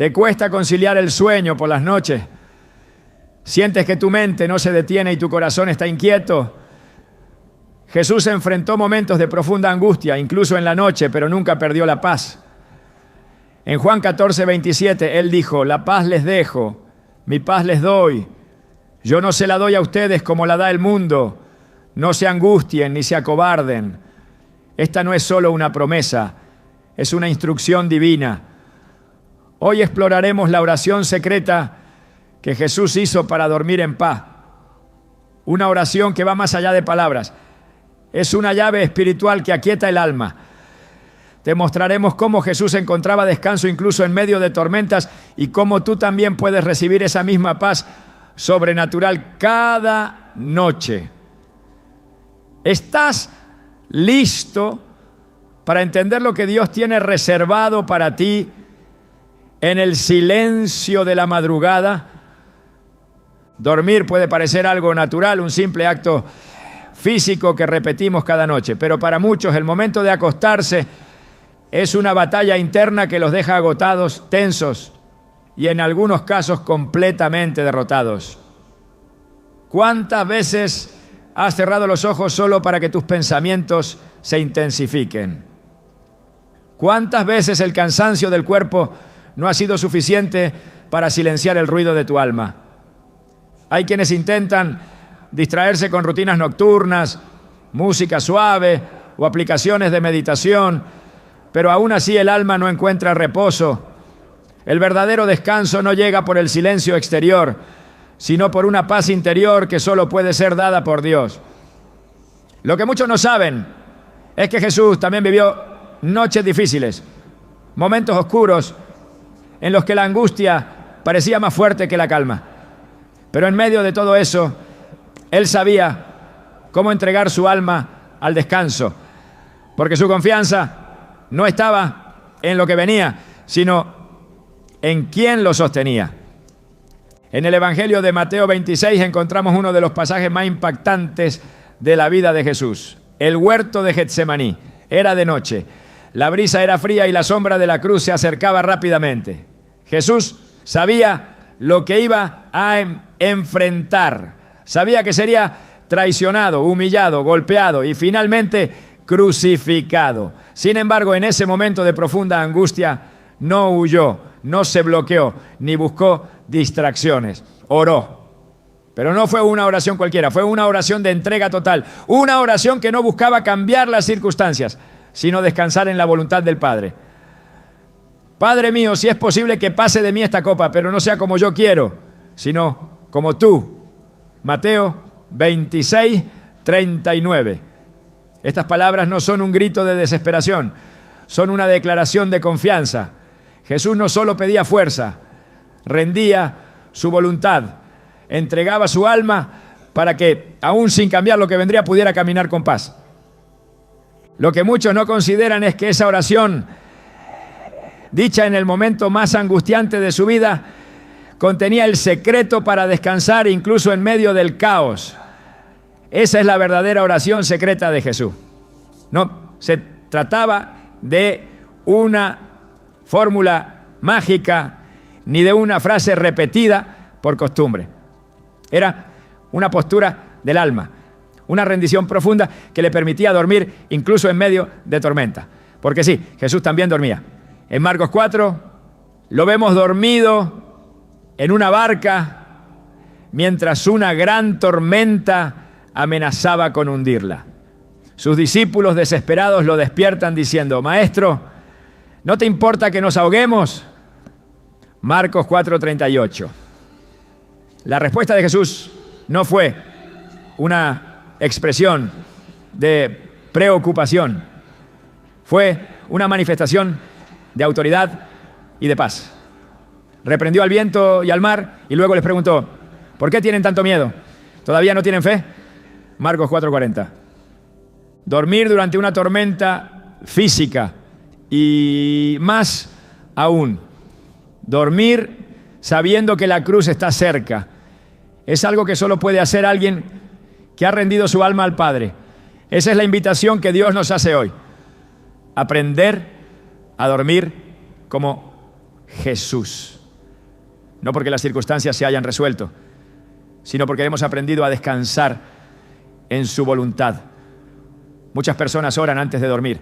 Te cuesta conciliar el sueño por las noches. Sientes que tu mente no se detiene y tu corazón está inquieto. Jesús enfrentó momentos de profunda angustia, incluso en la noche, pero nunca perdió la paz. En Juan 14, 27, Él dijo: la paz les dejo, mi paz les doy. Yo no se la doy a ustedes como la da el mundo. No se angustien ni se acobarden. Esta no es solo una promesa, es una instrucción divina. Hoy exploraremos la oración secreta que Jesús hizo para dormir en paz. Una oración que va más allá de palabras. Es una llave espiritual que aquieta el alma. Te mostraremos cómo Jesús encontraba descanso incluso en medio de tormentas y cómo tú también puedes recibir esa misma paz sobrenatural cada noche. ¿Estás listo para entender lo que Dios tiene reservado para ti en el silencio de la madrugada? Dormir puede parecer algo natural, un simple acto físico que repetimos cada noche, pero para muchos el momento de acostarse es una batalla interna que los deja agotados, tensos y en algunos casos completamente derrotados. ¿Cuántas veces has cerrado los ojos solo para que tus pensamientos se intensifiquen? ¿Cuántas veces el cansancio del cuerpo no ha sido suficiente para silenciar el ruido de tu alma? Hay quienes intentan distraerse con rutinas nocturnas, música suave o aplicaciones de meditación, pero aún así el alma no encuentra reposo. El verdadero descanso no llega por el silencio exterior, sino por una paz interior que solo puede ser dada por Dios. Lo que muchos no saben es que Jesús también vivió noches difíciles, momentos oscuros en los que la angustia parecía más fuerte que la calma. Pero en medio de todo eso, Él sabía cómo entregar su alma al descanso, porque su confianza no estaba en lo que venía, sino en quien lo sostenía. En el Evangelio de Mateo 26 encontramos uno de los pasajes más impactantes de la vida de Jesús. El huerto de Getsemaní. Era de noche. La brisa era fría y la sombra de la cruz se acercaba rápidamente. Jesús sabía lo que iba a enfrentar. Sabía que sería traicionado, humillado, golpeado y finalmente crucificado. Sin embargo, en ese momento de profunda angustia, no huyó, no se bloqueó, ni buscó distracciones. Oró. Pero no fue una oración cualquiera, fue una oración de entrega total. Una oración que no buscaba cambiar las circunstancias, sino descansar en la voluntad del Padre. Padre mío, si es posible que pase de mí esta copa, pero no sea como yo quiero, sino como tú. Mateo 26, 39. Estas palabras no son un grito de desesperación, son una declaración de confianza. Jesús no solo pedía fuerza, rendía su voluntad, entregaba su alma para que, aún sin cambiar lo que vendría, pudiera caminar con paz. Lo que muchos no consideran es que esa oración, dicha en el momento más angustiante de su vida, contenía el secreto para descansar incluso en medio del caos. Esa es la verdadera oración secreta de Jesús. No se trataba de una fórmula mágica ni de una frase repetida por costumbre. Era una postura del alma, una rendición profunda que le permitía dormir incluso en medio de tormenta. Porque sí, Jesús también dormía. En Marcos 4 lo vemos dormido en una barca mientras una gran tormenta amenazaba con hundirla. Sus discípulos desesperados lo despiertan diciendo: Maestro, ¿no te importa que nos ahoguemos? Marcos 4:38. La respuesta de Jesús no fue una expresión de preocupación, fue una manifestación de autoridad y de paz. Reprendió al viento y al mar y luego les preguntó: ¿por qué tienen tanto miedo? ¿Todavía no tienen fe? Marcos 4:40. Dormir durante una tormenta física y más aún, dormir sabiendo que la cruz está cerca, es algo que solo puede hacer alguien que ha rendido su alma al Padre. Esa es la invitación que Dios nos hace hoy. Aprender a dormir como Jesús. No porque las circunstancias se hayan resuelto, sino porque hemos aprendido a descansar en su voluntad. Muchas personas oran antes de dormir,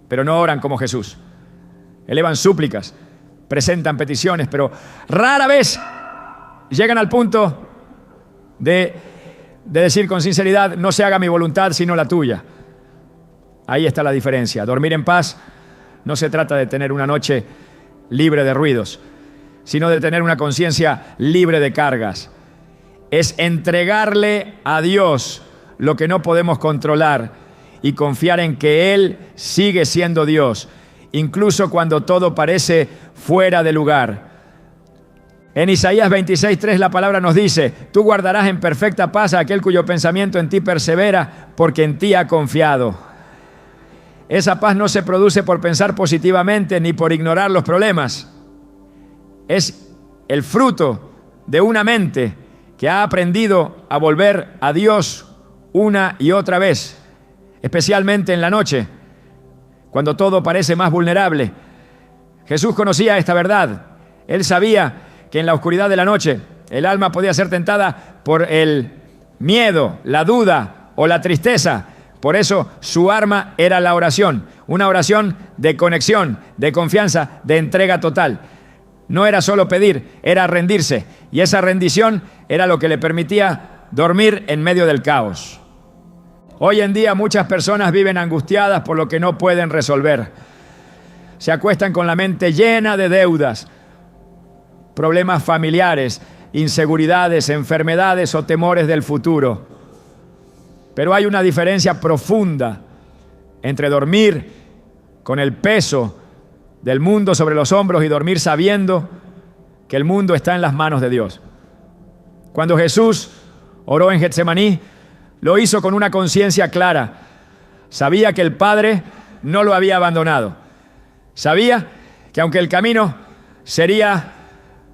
pero no oran como Jesús. Elevan súplicas, presentan peticiones, pero rara vez llegan al punto de decir con sinceridad: no se haga mi voluntad sino la tuya. Ahí está la diferencia. Dormir en paz no se trata de tener una noche libre de ruidos, sino de tener una conciencia libre de cargas. Es entregarle a Dios lo que no podemos controlar y confiar en que Él sigue siendo Dios, incluso cuando todo parece fuera de lugar. En Isaías 26:3 la palabra nos dice: tú guardarás en perfecta paz a aquel cuyo pensamiento en ti persevera, porque en ti ha confiado. Esa paz no se produce por pensar positivamente ni por ignorar los problemas. Es el fruto de una mente que ha aprendido a volver a Dios una y otra vez, especialmente en la noche, cuando todo parece más vulnerable. Jesús conocía esta verdad. Él sabía que en la oscuridad de la noche el alma podía ser tentada por el miedo, la duda o la tristeza. Por eso su arma era la oración, una oración de conexión, de confianza, de entrega total. No era solo pedir, era rendirse, y esa rendición era lo que le permitía dormir en medio del caos. Hoy en día muchas personas viven angustiadas por lo que no pueden resolver. Se acuestan con la mente llena de deudas, problemas familiares, inseguridades, enfermedades o temores del futuro. Pero hay una diferencia profunda entre dormir con el peso del mundo sobre los hombros y dormir sabiendo que el mundo está en las manos de Dios. Cuando Jesús oró en Getsemaní, lo hizo con una conciencia clara. Sabía que el Padre no lo había abandonado. Sabía que aunque el camino sería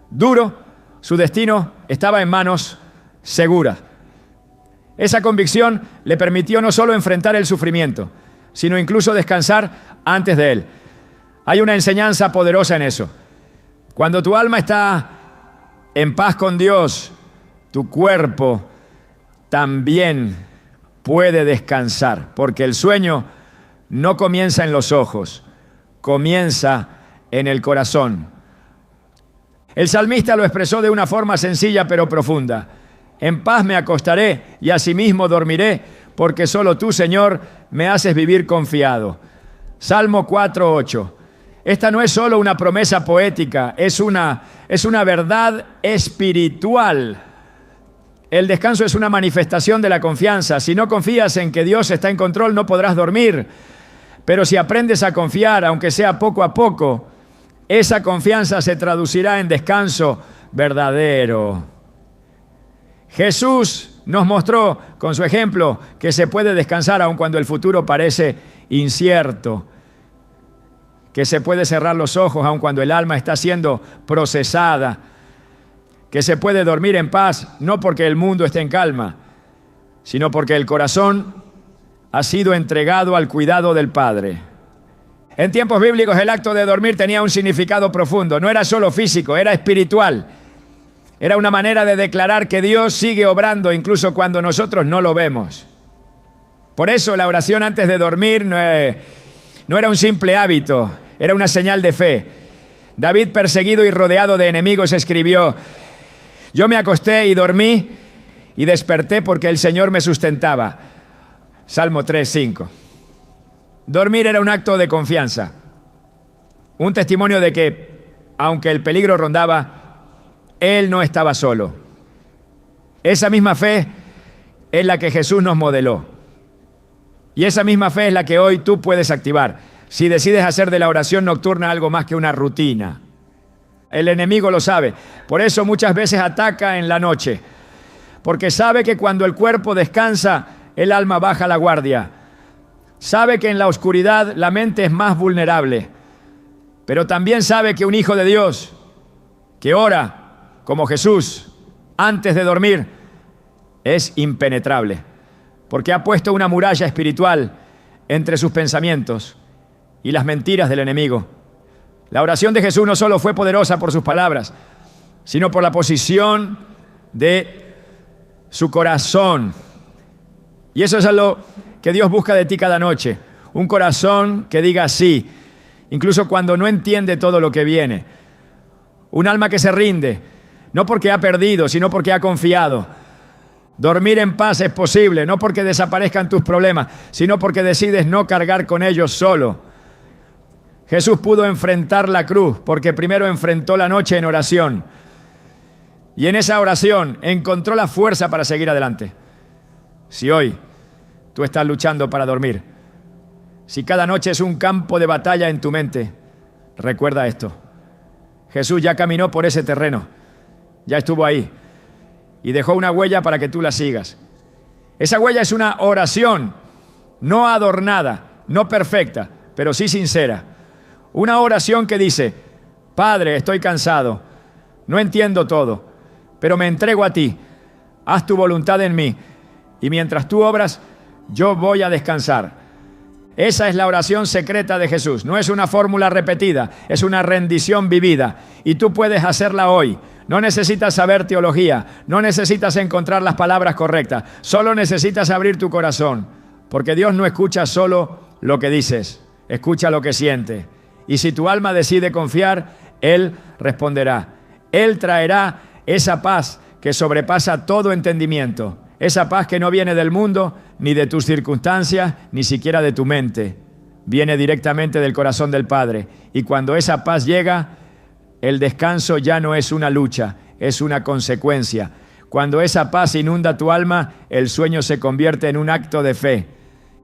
duro, su destino estaba en manos seguras. Esa convicción le permitió no solo enfrentar el sufrimiento, sino incluso descansar antes de él. Hay una enseñanza poderosa en eso. Cuando tu alma está en paz con Dios, tu cuerpo también puede descansar, porque el sueño no comienza en los ojos, comienza en el corazón. El salmista lo expresó de una forma sencilla pero profunda. En paz me acostaré y asimismo dormiré, porque solo tú, Señor, me haces vivir confiado. Salmo 4:8. Esta no es solo una promesa poética, es una verdad espiritual. El descanso es una manifestación de la confianza. Si no confías en que Dios está en control, no podrás dormir. Pero si aprendes a confiar, aunque sea poco a poco, esa confianza se traducirá en descanso verdadero. Jesús nos mostró con su ejemplo que se puede descansar aun cuando el futuro parece incierto, que se puede cerrar los ojos aun cuando el alma está siendo procesada, que se puede dormir en paz no porque el mundo esté en calma, sino porque el corazón ha sido entregado al cuidado del Padre. En tiempos bíblicos el acto de dormir tenía un significado profundo, no era solo físico, era espiritual. Era una manera de declarar que Dios sigue obrando incluso cuando nosotros no lo vemos. Por eso la oración antes de dormir no era un simple hábito, era una señal de fe. David, perseguido y rodeado de enemigos, escribió: yo me acosté y dormí y desperté porque el Señor me sustentaba. Salmo 3:5. Dormir era un acto de confianza, un testimonio de que, aunque el peligro rondaba, Él no estaba solo. Esa misma fe es la que Jesús nos modeló. Y esa misma fe es la que hoy tú puedes activar, si decides hacer de la oración nocturna algo más que una rutina. El enemigo lo sabe. Por eso muchas veces ataca en la noche. Porque sabe que cuando el cuerpo descansa, el alma baja la guardia. Sabe que en la oscuridad la mente es más vulnerable. Pero también sabe que un hijo de Dios que ora como Jesús antes de dormir es impenetrable, porque ha puesto una muralla espiritual entre sus pensamientos y las mentiras del enemigo. La oración de Jesús no solo fue poderosa por sus palabras, sino por la posición de su corazón. Y eso es lo que Dios busca de ti cada noche. Un corazón que diga sí, incluso cuando no entiende todo lo que viene. Un alma que se rinde, no porque ha perdido, sino porque ha confiado. Dormir en paz es posible, no porque desaparezcan tus problemas, sino porque decides no cargar con ellos solo. Jesús pudo enfrentar la cruz porque primero enfrentó la noche en oración. Y en esa oración encontró la fuerza para seguir adelante. Si hoy tú estás luchando para dormir, si cada noche es un campo de batalla en tu mente, recuerda esto. Jesús ya caminó por ese terreno, ya estuvo ahí y dejó una huella para que tú la sigas. Esa huella es una oración, no adornada, no perfecta, pero sí sincera. Una oración que dice: Padre, estoy cansado, no entiendo todo, pero me entrego a ti, haz tu voluntad en mí, y mientras tú obras, yo voy a descansar. Esa es la oración secreta de Jesús, no es una fórmula repetida, es una rendición vivida, y tú puedes hacerla hoy. No necesitas saber teología, no necesitas encontrar las palabras correctas, solo necesitas abrir tu corazón, porque Dios no escucha solo lo que dices, escucha lo que siente. Y si tu alma decide confiar, Él responderá. Él traerá esa paz que sobrepasa todo entendimiento. Esa paz que no viene del mundo, ni de tus circunstancias, ni siquiera de tu mente. Viene directamente del corazón del Padre. Y cuando esa paz llega, el descanso ya no es una lucha, es una consecuencia. Cuando esa paz inunda tu alma, el sueño se convierte en un acto de fe.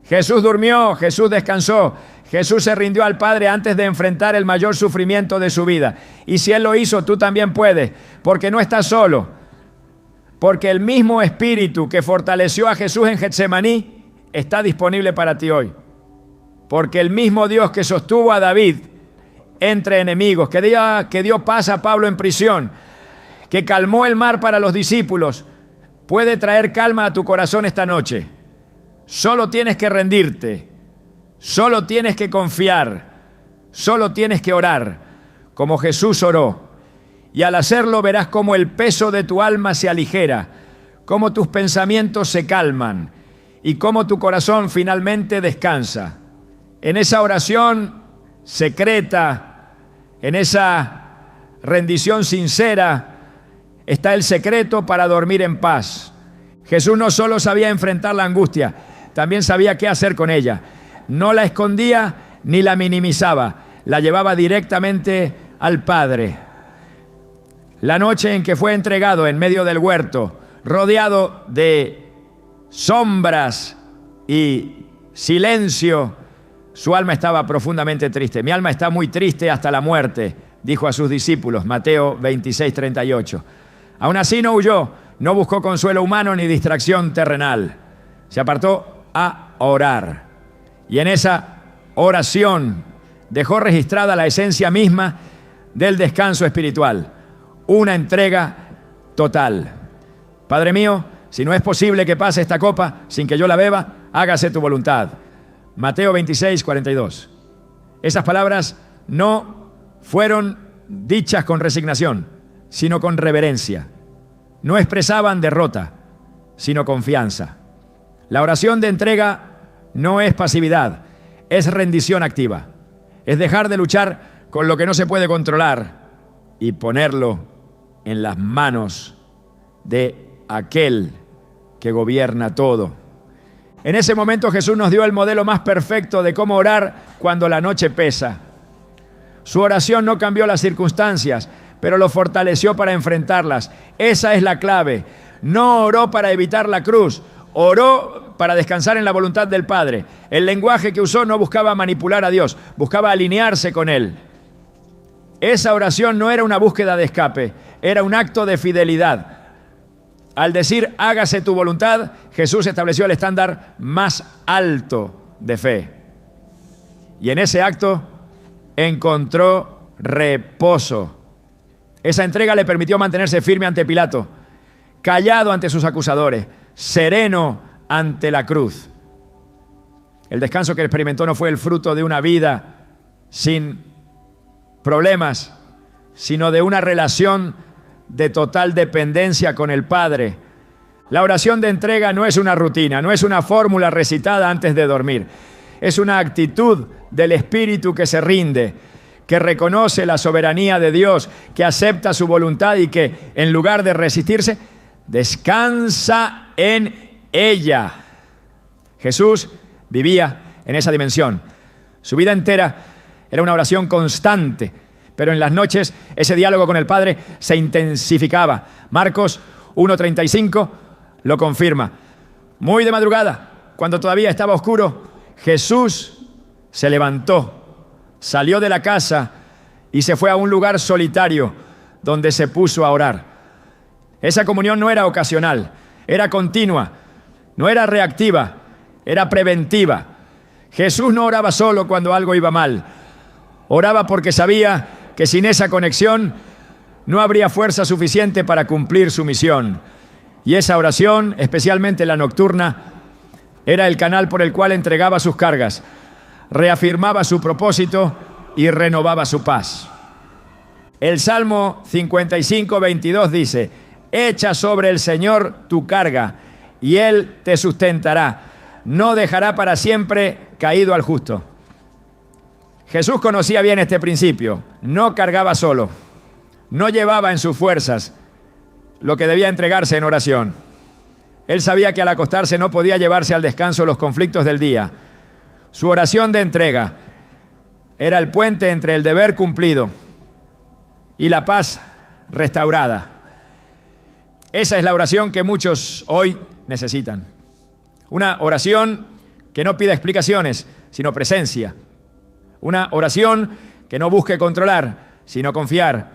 Jesús durmió, Jesús descansó, Jesús se rindió al Padre antes de enfrentar el mayor sufrimiento de su vida. Y si Él lo hizo, tú también puedes, porque no estás solo. Porque el mismo Espíritu que fortaleció a Jesús en Getsemaní está disponible para ti hoy. Porque el mismo Dios que sostuvo a David entre enemigos, que dio paz a Pablo en prisión, que calmó el mar para los discípulos, puede traer calma a tu corazón esta noche. Solo tienes que rendirte, solo tienes que confiar, solo tienes que orar, como Jesús oró. Y al hacerlo verás cómo el peso de tu alma se aligera, cómo tus pensamientos se calman y cómo tu corazón finalmente descansa. En esa oración secreta, en esa rendición sincera, está el secreto para dormir en paz. Jesús no solo sabía enfrentar la angustia, también sabía qué hacer con ella. No la escondía ni la minimizaba, la llevaba directamente al Padre. La noche en que fue entregado en medio del huerto, rodeado de sombras y silencio, su alma estaba profundamente triste. Mi alma está muy triste hasta la muerte, dijo a sus discípulos, Mateo 26:38. Aún así no huyó, no buscó consuelo humano ni distracción terrenal. Se apartó a orar. Y en esa oración dejó registrada la esencia misma del descanso espiritual. Una entrega total. Padre mío, si no es posible que pase esta copa sin que yo la beba, hágase tu voluntad. Mateo 26:42. Esas palabras no fueron dichas con resignación, sino con reverencia. No expresaban derrota, sino confianza. La oración de entrega no es pasividad, es rendición activa. Es dejar de luchar con lo que no se puede controlar y ponerlo en las manos de aquel que gobierna todo. En ese momento Jesús nos dio el modelo más perfecto de cómo orar cuando la noche pesa. Su oración no cambió las circunstancias, pero lo fortaleció para enfrentarlas. Esa es la clave. No oró para evitar la cruz, oró para descansar en la voluntad del Padre. El lenguaje que usó no buscaba manipular a Dios, buscaba alinearse con Él. Esa oración no era una búsqueda de escape, era un acto de fidelidad. Al decir hágase tu voluntad, Jesús estableció el estándar más alto de fe. Y en ese acto encontró reposo. Esa entrega le permitió mantenerse firme ante Pilato, callado ante sus acusadores, sereno ante la cruz. El descanso que experimentó no fue el fruto de una vida sin problemas, sino de una relación de total dependencia con el Padre. La oración de entrega no es una rutina, no es una fórmula recitada antes de dormir. Es una actitud del espíritu que se rinde, que reconoce la soberanía de Dios, que acepta su voluntad y que, en lugar de resistirse, descansa en ella. Jesús vivía en esa dimensión. Su vida entera era una oración constante, pero en las noches ese diálogo con el Padre se intensificaba. Marcos 1:35 lo confirma. Muy de madrugada, cuando todavía estaba oscuro, Jesús se levantó, salió de la casa y se fue a un lugar solitario donde se puso a orar. Esa comunión no era ocasional, era continua, no era reactiva, era preventiva. Jesús no oraba solo cuando algo iba mal. Oraba porque sabía que sin esa conexión no habría fuerza suficiente para cumplir su misión. Y esa oración, especialmente la nocturna, era el canal por el cual entregaba sus cargas, reafirmaba su propósito y renovaba su paz. El Salmo 55:22 dice: echa sobre el Señor tu carga y Él te sustentará. No dejará para siempre caído al justo. Jesús conocía bien este principio. No cargaba solo. No llevaba en sus fuerzas lo que debía entregarse en oración. Él sabía que al acostarse no podía llevarse al descanso los conflictos del día. Su oración de entrega era el puente entre el deber cumplido y la paz restaurada. Esa es la oración que muchos hoy necesitan. Una oración que no pida explicaciones, sino presencia. Una oración que no busque controlar, sino confiar.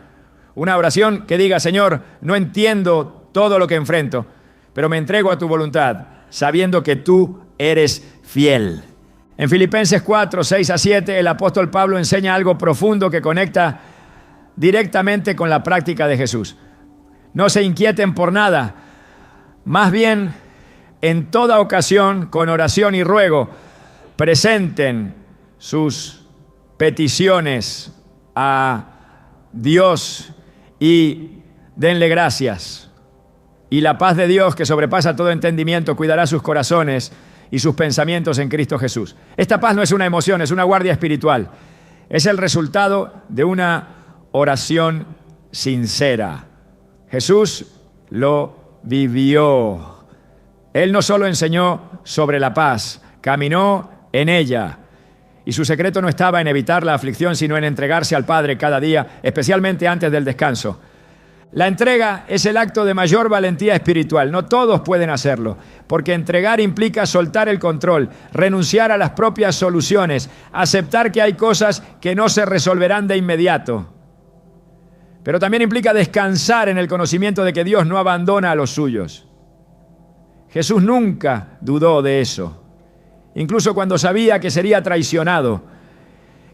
Una oración que diga: Señor, no entiendo todo lo que enfrento, pero me entrego a tu voluntad, sabiendo que tú eres fiel. En Filipenses 4:6-7, el apóstol Pablo enseña algo profundo que conecta directamente con la práctica de Jesús. No se inquieten por nada, más bien, en toda ocasión, con oración y ruego, presenten sus peticiones a Dios y denle gracias. Y la paz de Dios, que sobrepasa todo entendimiento, cuidará sus corazones y sus pensamientos en Cristo Jesús. Esta paz no es una emoción, es una guardia espiritual. Es el resultado de una oración sincera. Jesús lo vivió. Él no solo enseñó sobre la paz, caminó en ella. Y su secreto no estaba en evitar la aflicción, sino en entregarse al Padre cada día, especialmente antes del descanso. La entrega es el acto de mayor valentía espiritual. No todos pueden hacerlo, porque entregar implica soltar el control, renunciar a las propias soluciones, aceptar que hay cosas que no se resolverán de inmediato. Pero también implica descansar en el conocimiento de que Dios no abandona a los suyos. Jesús nunca dudó de eso. Incluso cuando sabía que sería traicionado,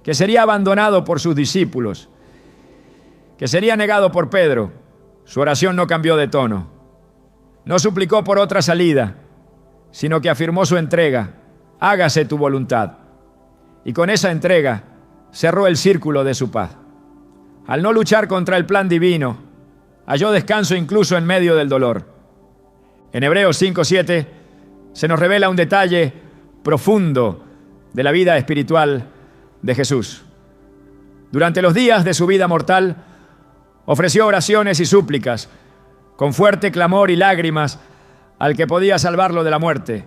que sería abandonado por sus discípulos, que sería negado por Pedro, su oración no cambió de tono. No suplicó por otra salida, sino que afirmó su entrega: hágase tu voluntad. Y con esa entrega cerró el círculo de su paz. Al no luchar contra el plan divino, halló descanso incluso en medio del dolor. En Hebreos 5:7 se nos revela un detalle profundo de la vida espiritual de Jesús. Durante los días de su vida mortal, ofreció oraciones y súplicas, con fuerte clamor y lágrimas, al que podía salvarlo de la muerte,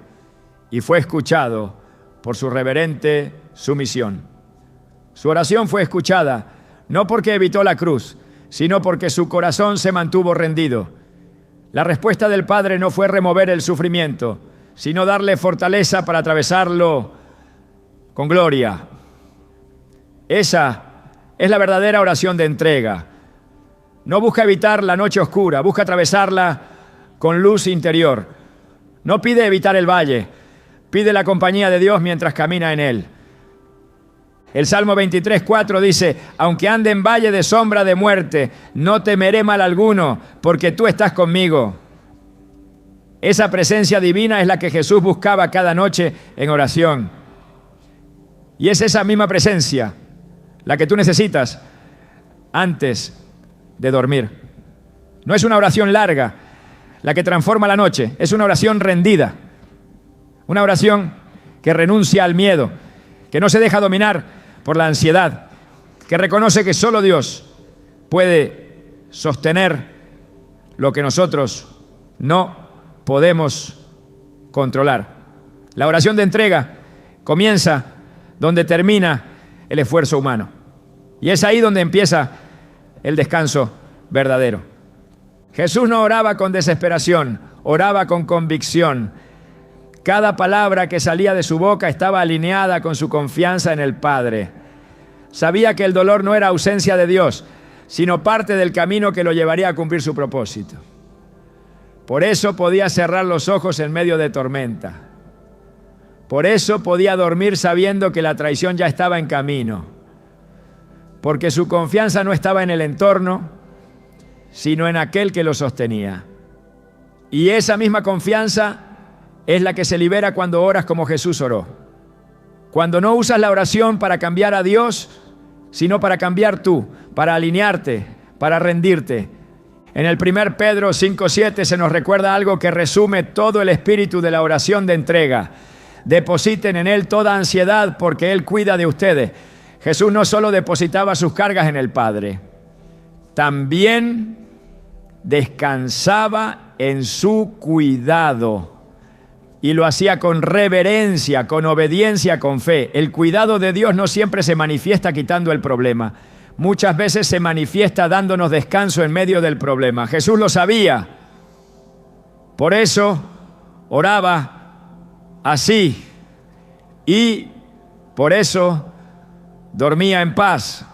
y fue escuchado por su reverente sumisión. Su oración fue escuchada, no porque evitó la cruz, sino porque su corazón se mantuvo rendido. La respuesta del Padre no fue remover el sufrimiento, sino darle fortaleza para atravesarlo con gloria. Esa es la verdadera oración de entrega. No busca evitar la noche oscura, busca atravesarla con luz interior. No pide evitar el valle, pide la compañía de Dios mientras camina en él. El Salmo 23:4 dice: aunque ande en valle de sombra de muerte, no temeré mal alguno, porque tú estás conmigo. Esa presencia divina es la que Jesús buscaba cada noche en oración. Y es esa misma presencia la que tú necesitas antes de dormir. No es una oración larga la que transforma la noche, es una oración rendida, una oración que renuncia al miedo, que no se deja dominar por la ansiedad, que reconoce que solo Dios puede sostener lo que nosotros no podemos controlar. La oración de entrega comienza donde termina el esfuerzo humano. Y es ahí donde empieza el descanso verdadero. Jesús no oraba con desesperación, oraba con convicción. Cada palabra que salía de su boca estaba alineada con su confianza en el Padre. Sabía que el dolor no era ausencia de Dios, sino parte del camino que lo llevaría a cumplir su propósito. Por eso podía cerrar los ojos en medio de tormenta. Por eso podía dormir sabiendo que la traición ya estaba en camino. Porque su confianza no estaba en el entorno, sino en aquel que lo sostenía. Y esa misma confianza es la que se libera cuando oras como Jesús oró. Cuando no usas la oración para cambiar a Dios, sino para cambiar tú, para alinearte, para rendirte. En el 1 Pedro 5:7 se nos recuerda algo que resume todo el espíritu de la oración de entrega. Depositen en Él toda ansiedad porque Él cuida de ustedes. Jesús no solo depositaba sus cargas en el Padre, también descansaba en su cuidado. Y lo hacía con reverencia, con obediencia, con fe. El cuidado de Dios no siempre se manifiesta quitando el problema. Muchas veces se manifiesta dándonos descanso en medio del problema. Jesús lo sabía. Por eso oraba así. Y por eso dormía en paz.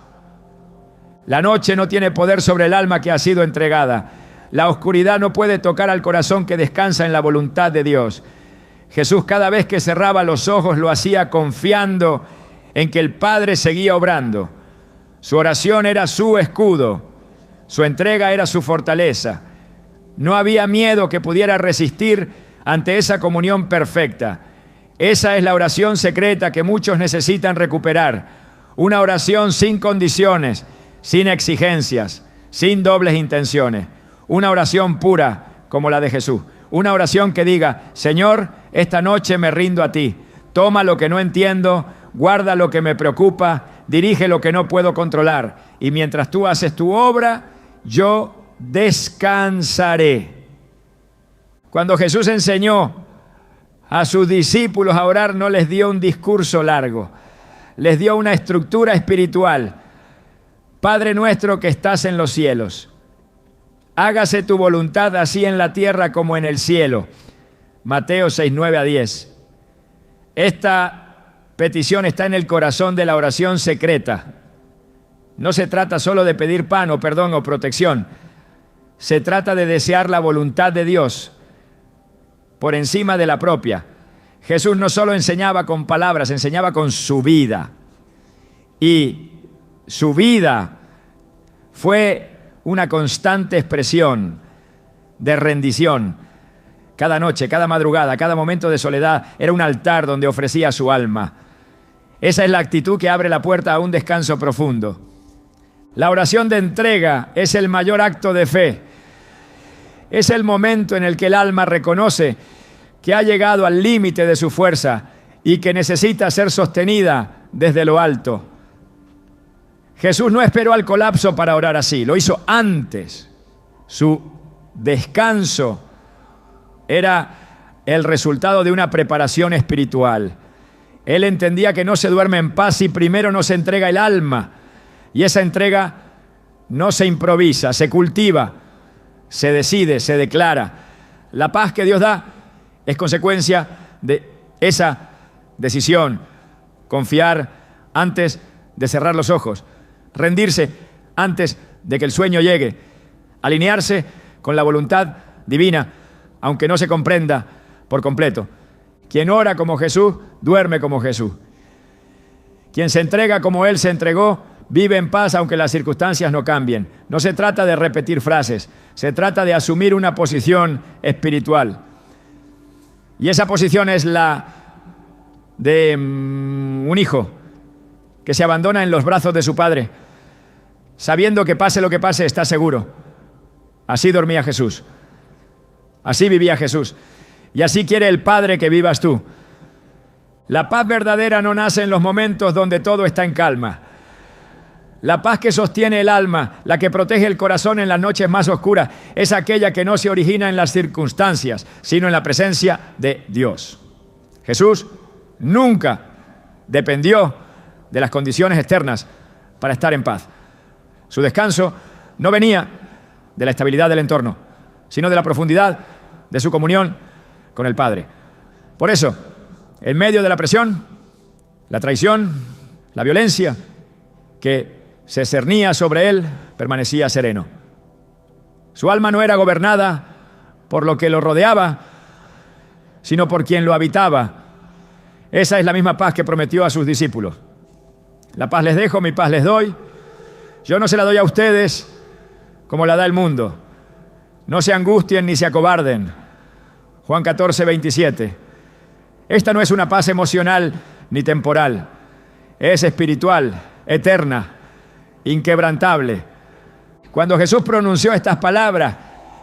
La noche no tiene poder sobre el alma que ha sido entregada. La oscuridad no puede tocar al corazón que descansa en la voluntad de Dios. Jesús cada vez que cerraba los ojos lo hacía confiando en que el Padre seguía obrando. Su oración era su escudo, su entrega era su fortaleza. No había miedo que pudiera resistir ante esa comunión perfecta. Esa es la oración secreta que muchos necesitan recuperar. Una oración sin condiciones, sin exigencias, sin dobles intenciones. Una oración pura como la de Jesús. Una oración que diga: Señor, esta noche me rindo a ti. Toma lo que no entiendo, guarda lo que me preocupa, dirige lo que no puedo controlar. Y mientras tú haces tu obra, yo descansaré. Cuando Jesús enseñó a sus discípulos a orar, no les dio un discurso largo. Les dio una estructura espiritual. Padre nuestro que estás en los cielos, hágase tu voluntad así en la tierra como en el cielo. Mateo 6:9-10. Esta petición está en el corazón de la oración secreta. No se trata solo de pedir pan o perdón o protección. Se trata de desear la voluntad de Dios por encima de la propia. Jesús no solo enseñaba con palabras, enseñaba con su vida. Y su vida fue una constante expresión de rendición. Cada noche, cada madrugada, cada momento de soledad era un altar donde ofrecía su alma. Esa es la actitud que abre la puerta a un descanso profundo. La oración de entrega es el mayor acto de fe. Es el momento en el que el alma reconoce que ha llegado al límite de su fuerza y que necesita ser sostenida desde lo alto. Jesús no esperó al colapso para orar así, lo hizo antes. Su descanso era el resultado de una preparación espiritual. Él entendía que no se duerme en paz si primero no se entrega el alma. Y esa entrega no se improvisa, se cultiva, se decide, se declara. La paz que Dios da es consecuencia de esa decisión. Confiar antes de cerrar los ojos. Rendirse antes de que el sueño llegue. Alinearse con la voluntad divina, aunque no se comprenda por completo. Quien ora como Jesús, duerme como Jesús. Quien se entrega como Él se entregó, vive en paz aunque las circunstancias no cambien. No se trata de repetir frases, se trata de asumir una posición espiritual. Y esa posición es la de un hijo que se abandona en los brazos de su padre, sabiendo que pase lo que pase, está seguro. Así dormía Jesús. Así vivía Jesús. Y así quiere el Padre que vivas tú. La paz verdadera no nace en los momentos donde todo está en calma. La paz que sostiene el alma, la que protege el corazón en las noches más oscuras, es aquella que no se origina en las circunstancias, sino en la presencia de Dios. Jesús nunca dependió de las condiciones externas para estar en paz. Su descanso no venía de la estabilidad del entorno, sino de la profundidad de su comunión con el Padre. Por eso, en medio de la presión, la traición, la violencia que se cernía sobre él, permanecía sereno. Su alma no era gobernada por lo que lo rodeaba, sino por quien lo habitaba. Esa es la misma paz que prometió a sus discípulos. La paz les dejo, mi paz les doy. Yo no se la doy a ustedes como la da el mundo. No se angustien ni se acobarden. Juan 14, 27. Esta no es una paz emocional ni temporal. Es espiritual, eterna, inquebrantable. Cuando Jesús pronunció estas palabras,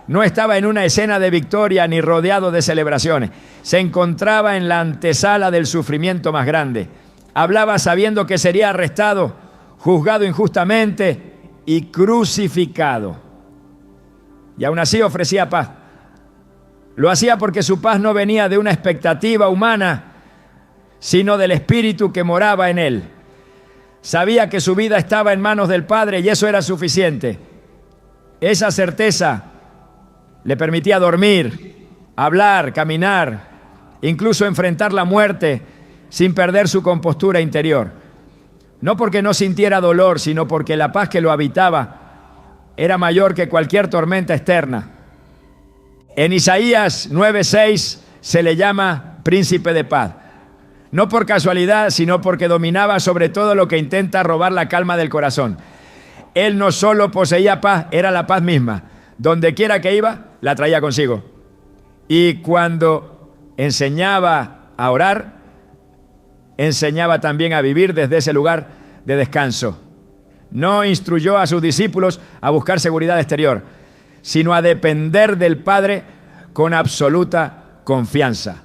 no estaba en una escena de victoria ni rodeado de celebraciones. Se encontraba en la antesala del sufrimiento más grande. Hablaba sabiendo que sería arrestado, juzgado injustamente y crucificado. Y aún así ofrecía paz. Lo hacía porque su paz no venía de una expectativa humana, sino del Espíritu que moraba en él. Sabía que su vida estaba en manos del Padre y eso era suficiente. Esa certeza le permitía dormir, hablar, caminar, incluso enfrentar la muerte sin perder su compostura interior. No porque no sintiera dolor, sino porque la paz que lo habitaba era mayor que cualquier tormenta externa. En Isaías 9:6 se le llama príncipe de paz. No por casualidad, sino porque dominaba sobre todo lo que intenta robar la calma del corazón. Él no solo poseía paz, era la paz misma. Donde quiera que iba, la traía consigo. Y cuando enseñaba a orar, enseñaba también a vivir desde ese lugar de descanso. No instruyó a sus discípulos a buscar seguridad exterior, sino a depender del Padre con absoluta confianza.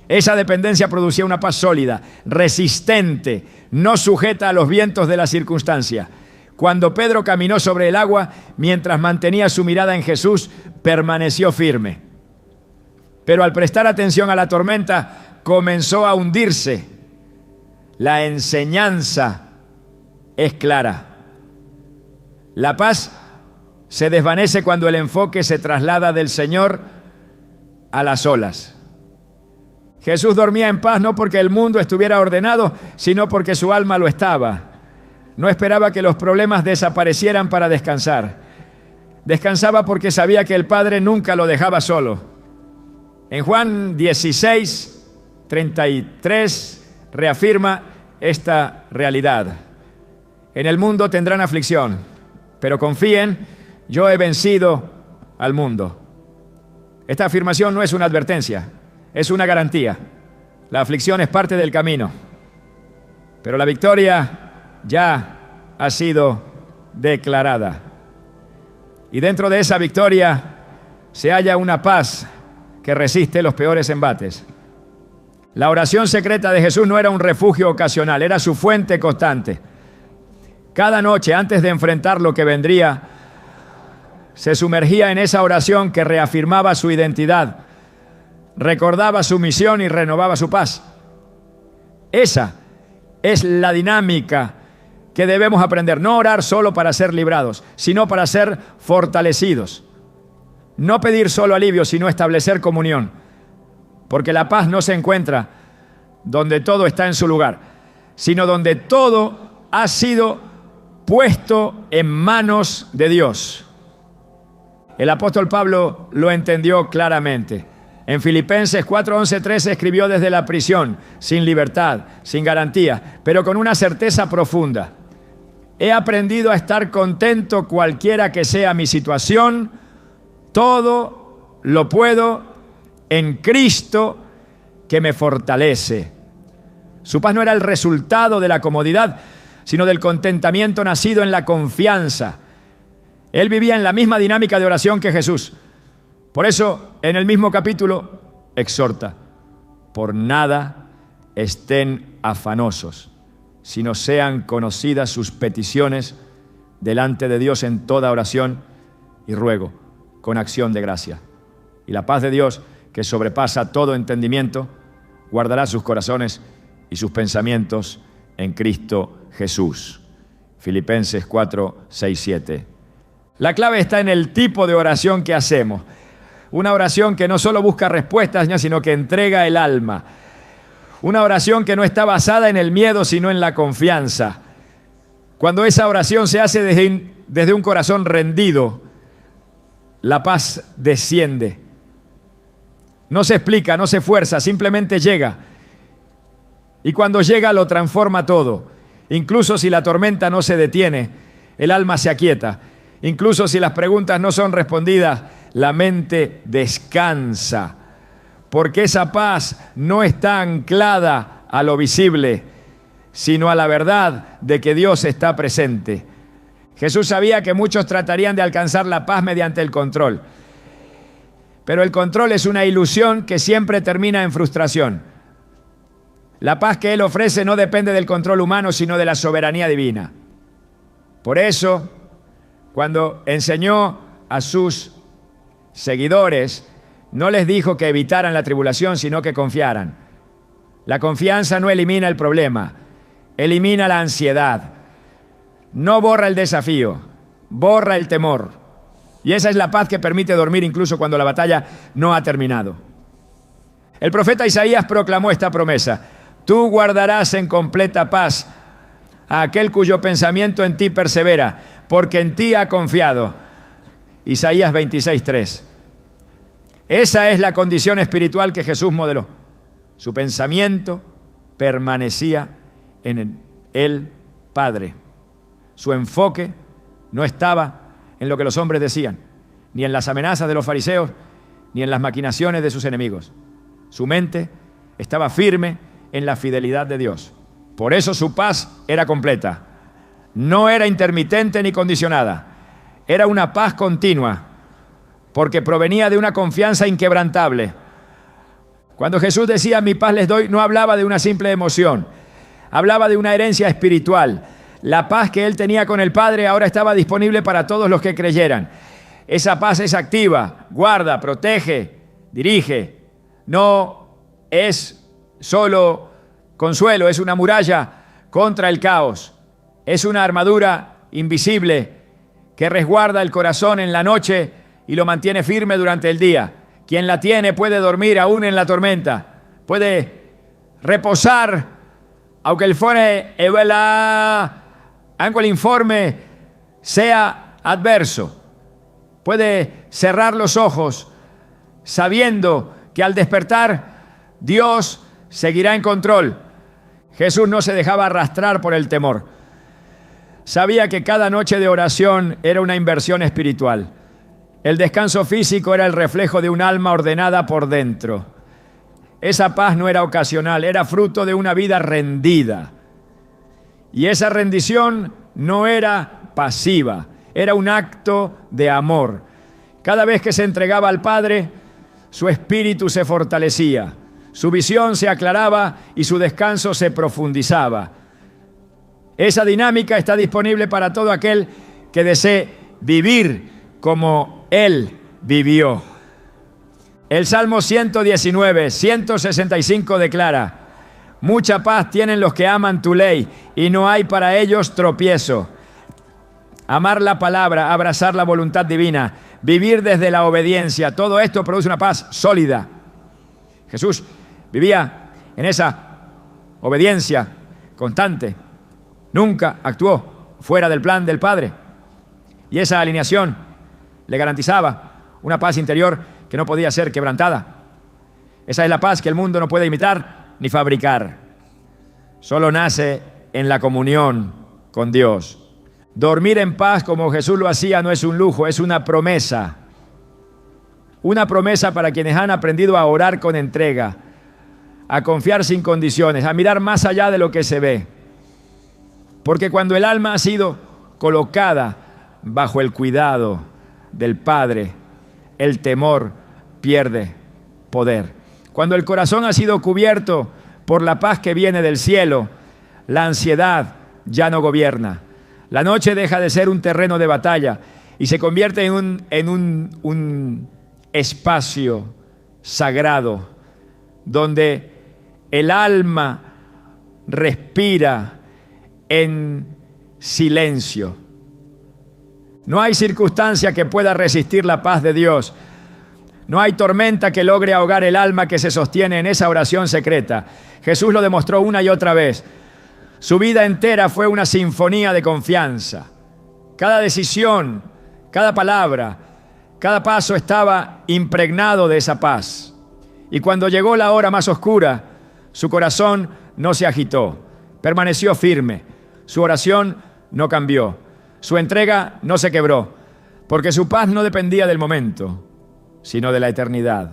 Esa dependencia producía una paz sólida, resistente, no sujeta a los vientos de la circunstancia. Cuando Pedro caminó sobre el agua, mientras mantenía su mirada en Jesús, permaneció firme. Pero al prestar atención a la tormenta, comenzó a hundirse. La enseñanza es clara. La paz se desvanece cuando el enfoque se traslada del Señor a las olas. Jesús dormía en paz no porque el mundo estuviera ordenado, sino porque su alma lo estaba. No esperaba que los problemas desaparecieran para descansar. Descansaba porque sabía que el Padre nunca lo dejaba solo. En Juan 16, 33 reafirma esta realidad. En el mundo tendrán aflicción, pero confíen, yo he vencido al mundo. Esta afirmación no es una advertencia, es una garantía. La aflicción es parte del camino, pero la victoria ya ha sido declarada. Y dentro de esa victoria se halla una paz que resiste los peores embates. La oración secreta de Jesús no era un refugio ocasional, era su fuente constante. Cada noche, antes de enfrentar lo que vendría, se sumergía en esa oración que reafirmaba su identidad, recordaba su misión y renovaba su paz. Esa es la dinámica que debemos aprender. No orar solo para ser librados, sino para ser fortalecidos. No pedir solo alivio, sino establecer comunión. Porque la paz no se encuentra donde todo está en su lugar, sino donde todo ha sido puesto en manos de Dios. El apóstol Pablo lo entendió claramente. En Filipenses 4, 11, 13 escribió desde la prisión, sin libertad, sin garantía, pero con una certeza profunda. He aprendido a estar contento cualquiera que sea mi situación. Todo lo puedo en Cristo que me fortalece. Su paz no era el resultado de la comodidad, sino del contentamiento nacido en la confianza. Él vivía en la misma dinámica de oración que Jesús. Por eso, en el mismo capítulo, exhorta: por nada estén afanosos, sino sean conocidas sus peticiones delante de Dios en toda oración y ruego, con acción de gracia. Y la paz de Dios, que sobrepasa todo entendimiento, guardará sus corazones y sus pensamientos en Cristo Jesús. Filipenses 4, 6, 7. La clave está en el tipo de oración que hacemos. Una oración que no solo busca respuestas, sino que entrega el alma. Una oración que no está basada en el miedo, sino en la confianza. Cuando esa oración se hace desde un corazón rendido, la paz desciende. No se explica, no se fuerza, simplemente llega. Y cuando llega lo transforma todo. Incluso si la tormenta no se detiene, el alma se aquieta. Incluso si las preguntas no son respondidas, la mente descansa. Porque esa paz no está anclada a lo visible, sino a la verdad de que Dios está presente. Jesús sabía que muchos tratarían de alcanzar la paz mediante el control. Pero el control es una ilusión que siempre termina en frustración. La paz que Él ofrece no depende del control humano, sino de la soberanía divina. Por eso, cuando enseñó a sus seguidores, no les dijo que evitaran la tribulación, sino que confiaran. La confianza no elimina el problema, elimina la ansiedad. No borra el desafío, borra el temor. Y esa es la paz que permite dormir incluso cuando la batalla no ha terminado. El profeta Isaías proclamó esta promesa: tú guardarás en completa paz a aquel cuyo pensamiento en ti persevera, porque en ti ha confiado. Isaías 26:3. Esa es la condición espiritual que Jesús modeló. Su pensamiento permanecía en el Padre. Su enfoque no estaba en lo que los hombres decían, ni en las amenazas de los fariseos, ni en las maquinaciones de sus enemigos. Su mente estaba firme en la fidelidad de Dios. Por eso su paz era completa. No era intermitente ni condicionada. Era una paz continua, porque provenía de una confianza inquebrantable. Cuando Jesús decía mi paz les doy, no hablaba de una simple emoción. Hablaba de una herencia espiritual. La paz que él tenía con el Padre ahora estaba disponible para todos los que creyeran. Esa paz es activa, guarda, protege, dirige. No es solo consuelo, es una muralla contra el caos. Es una armadura invisible que resguarda el corazón en la noche y lo mantiene firme durante el día. Quien la tiene puede dormir aún en la tormenta, puede reposar aunque el informe sea adverso. Puede cerrar los ojos sabiendo que al despertar Dios seguirá en control. Jesús no se dejaba arrastrar por el temor. Sabía que cada noche de oración era una inversión espiritual. El descanso físico era el reflejo de un alma ordenada por dentro. Esa paz no era ocasional, era fruto de una vida rendida. Y esa rendición no era pasiva, era un acto de amor. Cada vez que se entregaba al Padre, su espíritu se fortalecía, su visión se aclaraba y su descanso se profundizaba. Esa dinámica está disponible para todo aquel que desee vivir como Él vivió. El Salmo 119, 165 declara: mucha paz tienen los que aman tu ley y no hay para ellos tropiezo. Amar la palabra, abrazar la voluntad divina, vivir desde la obediencia, todo esto produce una paz sólida. Jesús vivía en esa obediencia constante. Nunca actuó fuera del plan del Padre. Y esa alineación le garantizaba una paz interior que no podía ser quebrantada. Esa es la paz que el mundo no puede imitar ni fabricar. Solo nace en la comunión con Dios. Dormir en paz como Jesús lo hacía no es un lujo, es una promesa. Una promesa para quienes han aprendido a orar con entrega, a confiar sin condiciones, a mirar más allá de lo que se ve. Porque cuando el alma ha sido colocada bajo el cuidado del Padre, el temor pierde poder. Cuando el corazón ha sido cubierto por la paz que viene del cielo, la ansiedad ya no gobierna. La noche deja de ser un terreno de batalla y se convierte en un espacio sagrado donde el alma respira en silencio. No hay circunstancia que pueda resistir la paz de Dios. No hay tormenta que logre ahogar el alma que se sostiene en esa oración secreta. Jesús lo demostró una y otra vez. Su vida entera fue una sinfonía de confianza. Cada decisión, cada palabra, cada paso estaba impregnado de esa paz. Y cuando llegó la hora más oscura, su corazón no se agitó, permaneció firme. Su oración no cambió, su entrega no se quebró, porque su paz no dependía del momento, sino de la eternidad.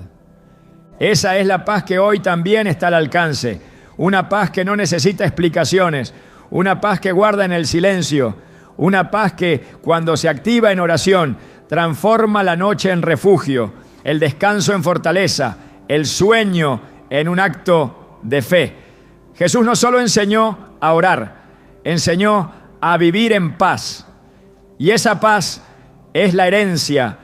Esa es la paz que hoy también está al alcance, una paz que no necesita explicaciones, una paz que guarda en el silencio, una paz que cuando se activa en oración transforma la noche en refugio, el descanso en fortaleza, el sueño en un acto de fe. Jesús no solo enseñó a orar, enseñó a vivir en paz. Y esa paz es la herencia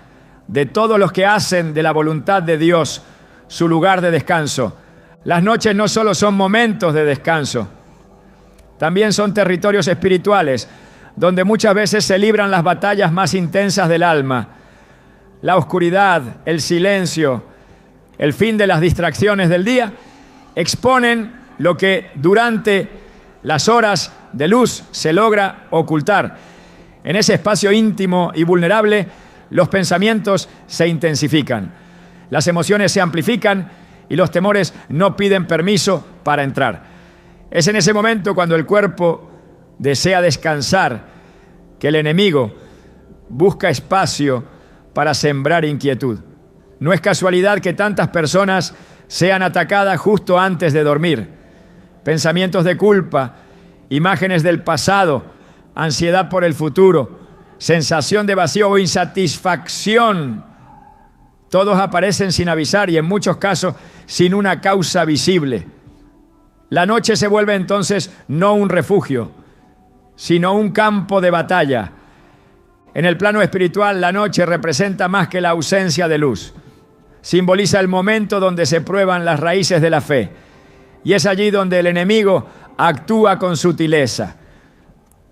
de todos los que hacen de la voluntad de Dios su lugar de descanso. Las noches no solo son momentos de descanso, también son territorios espirituales, donde muchas veces se libran las batallas más intensas del alma. La oscuridad, el silencio, el fin de las distracciones del día, exponen lo que durante las horas de luz se logra ocultar. En ese espacio íntimo y vulnerable, los pensamientos se intensifican, las emociones se amplifican y los temores no piden permiso para entrar. Es en ese momento cuando el cuerpo desea descansar que el enemigo busca espacio para sembrar inquietud. No es casualidad que tantas personas sean atacadas justo antes de dormir. Pensamientos de culpa, imágenes del pasado, ansiedad por el futuro, sensación de vacío o insatisfacción. Todos aparecen sin avisar y en muchos casos sin una causa visible. La noche se vuelve entonces no un refugio, sino un campo de batalla. En el plano espiritual, la noche representa más que la ausencia de luz. Simboliza el momento donde se prueban las raíces de la fe. Y es allí donde el enemigo actúa con sutileza.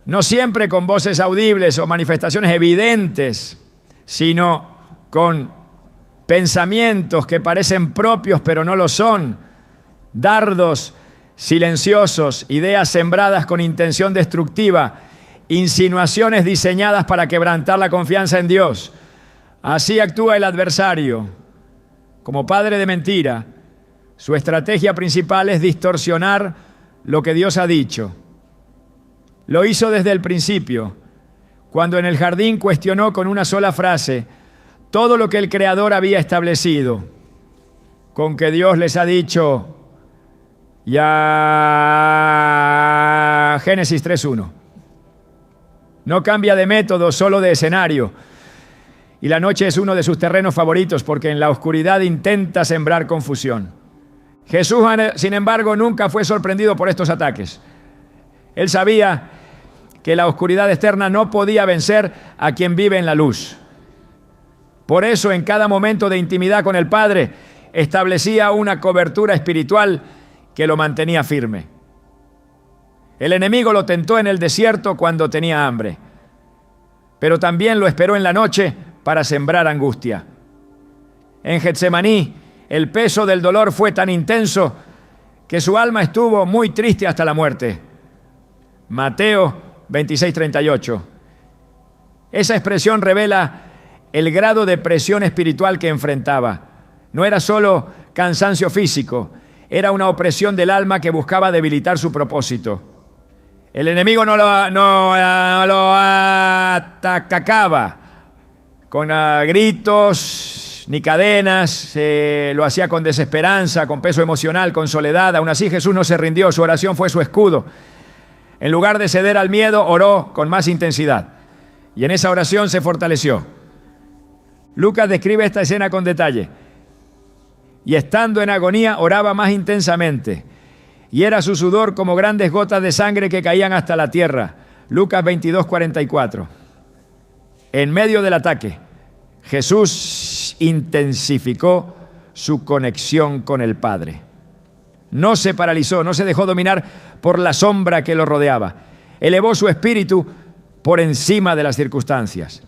No siempre con voces audibles o manifestaciones evidentes, sino con pensamientos que parecen propios pero no lo son. Dardos silenciosos, ideas sembradas con intención destructiva, insinuaciones diseñadas para quebrantar la confianza en Dios. Así actúa el adversario. Como padre de mentira, su estrategia principal es distorsionar lo que Dios ha dicho. Lo hizo desde el principio, cuando en el jardín cuestionó con una sola frase todo lo que el Creador había establecido, con que Dios les ha dicho ya Génesis 3:1. No cambia de método, solo de escenario. Y la noche es uno de sus terrenos favoritos porque en la oscuridad intenta sembrar confusión. Jesús, sin embargo, nunca fue sorprendido por estos ataques. Él sabía que la oscuridad externa no podía vencer a quien vive en la luz. Por eso, en cada momento de intimidad con el Padre, establecía una cobertura espiritual que lo mantenía firme. El enemigo lo tentó en el desierto cuando tenía hambre, pero también lo esperó en la noche para sembrar angustia. En Getsemaní, el peso del dolor fue tan intenso que su alma estuvo muy triste hasta la muerte. Mateo 26:38. Esa expresión revela el grado de presión espiritual que enfrentaba. No era solo cansancio físico, era una opresión del alma que buscaba debilitar su propósito. El enemigo no lo atacaba con gritos ni cadenas, lo hacía con desesperanza, con peso emocional, con soledad. Aún así Jesús no se rindió, su oración fue su escudo. En lugar de ceder al miedo, oró con más intensidad. Y en esa oración se fortaleció. Lucas describe esta escena con detalle. Y estando en agonía, oraba más intensamente. Y era su sudor como grandes gotas de sangre que caían hasta la tierra. Lucas 22:44. En medio del ataque, Jesús intensificó su conexión con el Padre. No se paralizó, no se dejó dominar por la sombra que lo rodeaba. Elevó su espíritu por encima de las circunstancias.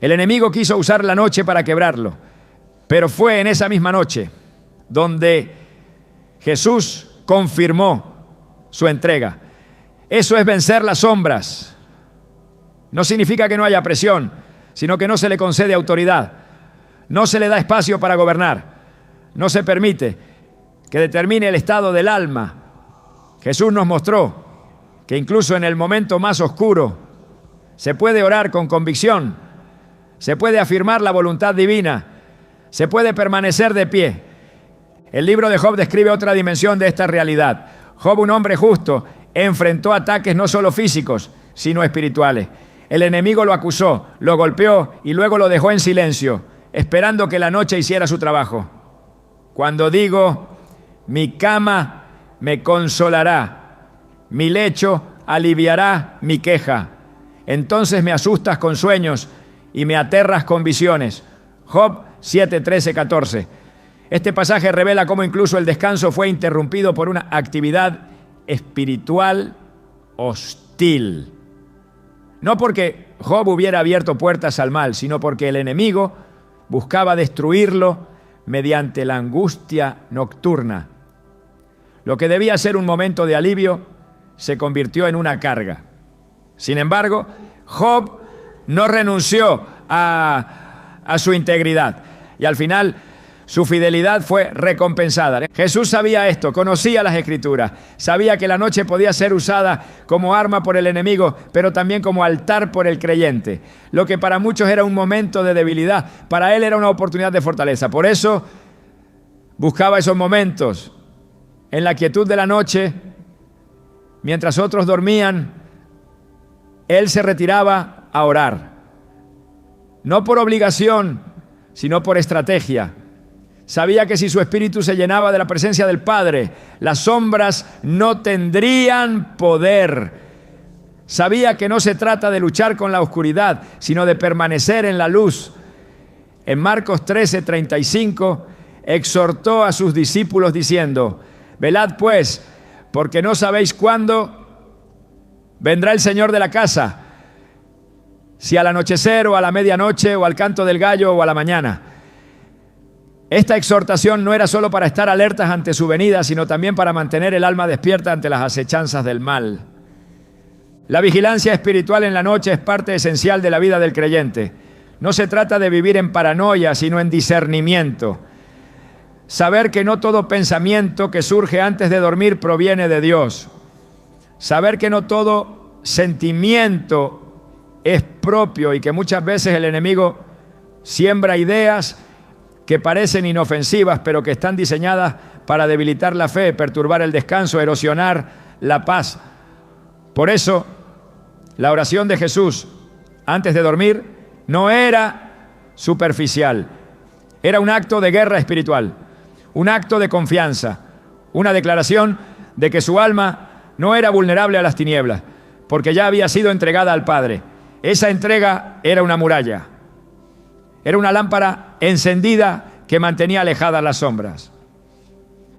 El enemigo quiso usar la noche para quebrarlo, pero fue en esa misma noche donde Jesús confirmó su entrega. Eso es vencer las sombras. No significa que no haya presión, sino que no se le concede autoridad. No se le da espacio para gobernar. No se permite que determine el estado del alma. Jesús nos mostró que incluso en el momento más oscuro se puede orar con convicción, se puede afirmar la voluntad divina, se puede permanecer de pie. El libro de Job describe otra dimensión de esta realidad. Job, un hombre justo, enfrentó ataques no solo físicos, sino espirituales. El enemigo lo acusó, lo golpeó y luego lo dejó en silencio, esperando que la noche hiciera su trabajo. Cuando digo, mi cama me consolará, mi lecho aliviará mi queja, entonces me asustas con sueños y me aterras con visiones. Job 7, 13, 14. Este pasaje revela cómo incluso el descanso fue interrumpido por una actividad espiritual hostil. No porque Job hubiera abierto puertas al mal, sino porque el enemigo buscaba destruirlo mediante la angustia nocturna. Lo que debía ser un momento de alivio se convirtió en una carga. Sin embargo, Job no renunció a su integridad y al final su fidelidad fue recompensada. Jesús sabía esto, conocía las Escrituras, sabía que la noche podía ser usada como arma por el enemigo, pero también como altar por el creyente. Lo que para muchos era un momento de debilidad, para él era una oportunidad de fortaleza. Por eso buscaba esos momentos en la quietud de la noche, mientras otros dormían, él se retiraba a orar. No por obligación, sino por estrategia. Sabía que si su espíritu se llenaba de la presencia del Padre, las sombras no tendrían poder. Sabía que no se trata de luchar con la oscuridad, sino de permanecer en la luz. En Marcos 13:35, exhortó a sus discípulos diciendo: velad pues, porque no sabéis cuándo vendrá el Señor de la casa, si al anochecer o a la medianoche o al canto del gallo o a la mañana. Esta exhortación no era solo para estar alertas ante su venida, sino también para mantener el alma despierta ante las acechanzas del mal. La vigilancia espiritual en la noche es parte esencial de la vida del creyente. No se trata de vivir en paranoia, sino en discernimiento. Saber que no todo pensamiento que surge antes de dormir proviene de Dios. Saber que no todo sentimiento es propio y que muchas veces el enemigo siembra ideas que parecen inofensivas, pero que están diseñadas para debilitar la fe, perturbar el descanso, erosionar la paz. Por eso, la oración de Jesús antes de dormir no era superficial, era un acto de guerra espiritual, un acto de confianza, una declaración de que su alma no era vulnerable a las tinieblas, porque ya había sido entregada al Padre. Esa entrega era una muralla, era una lámpara encendida que mantenía alejadas las sombras.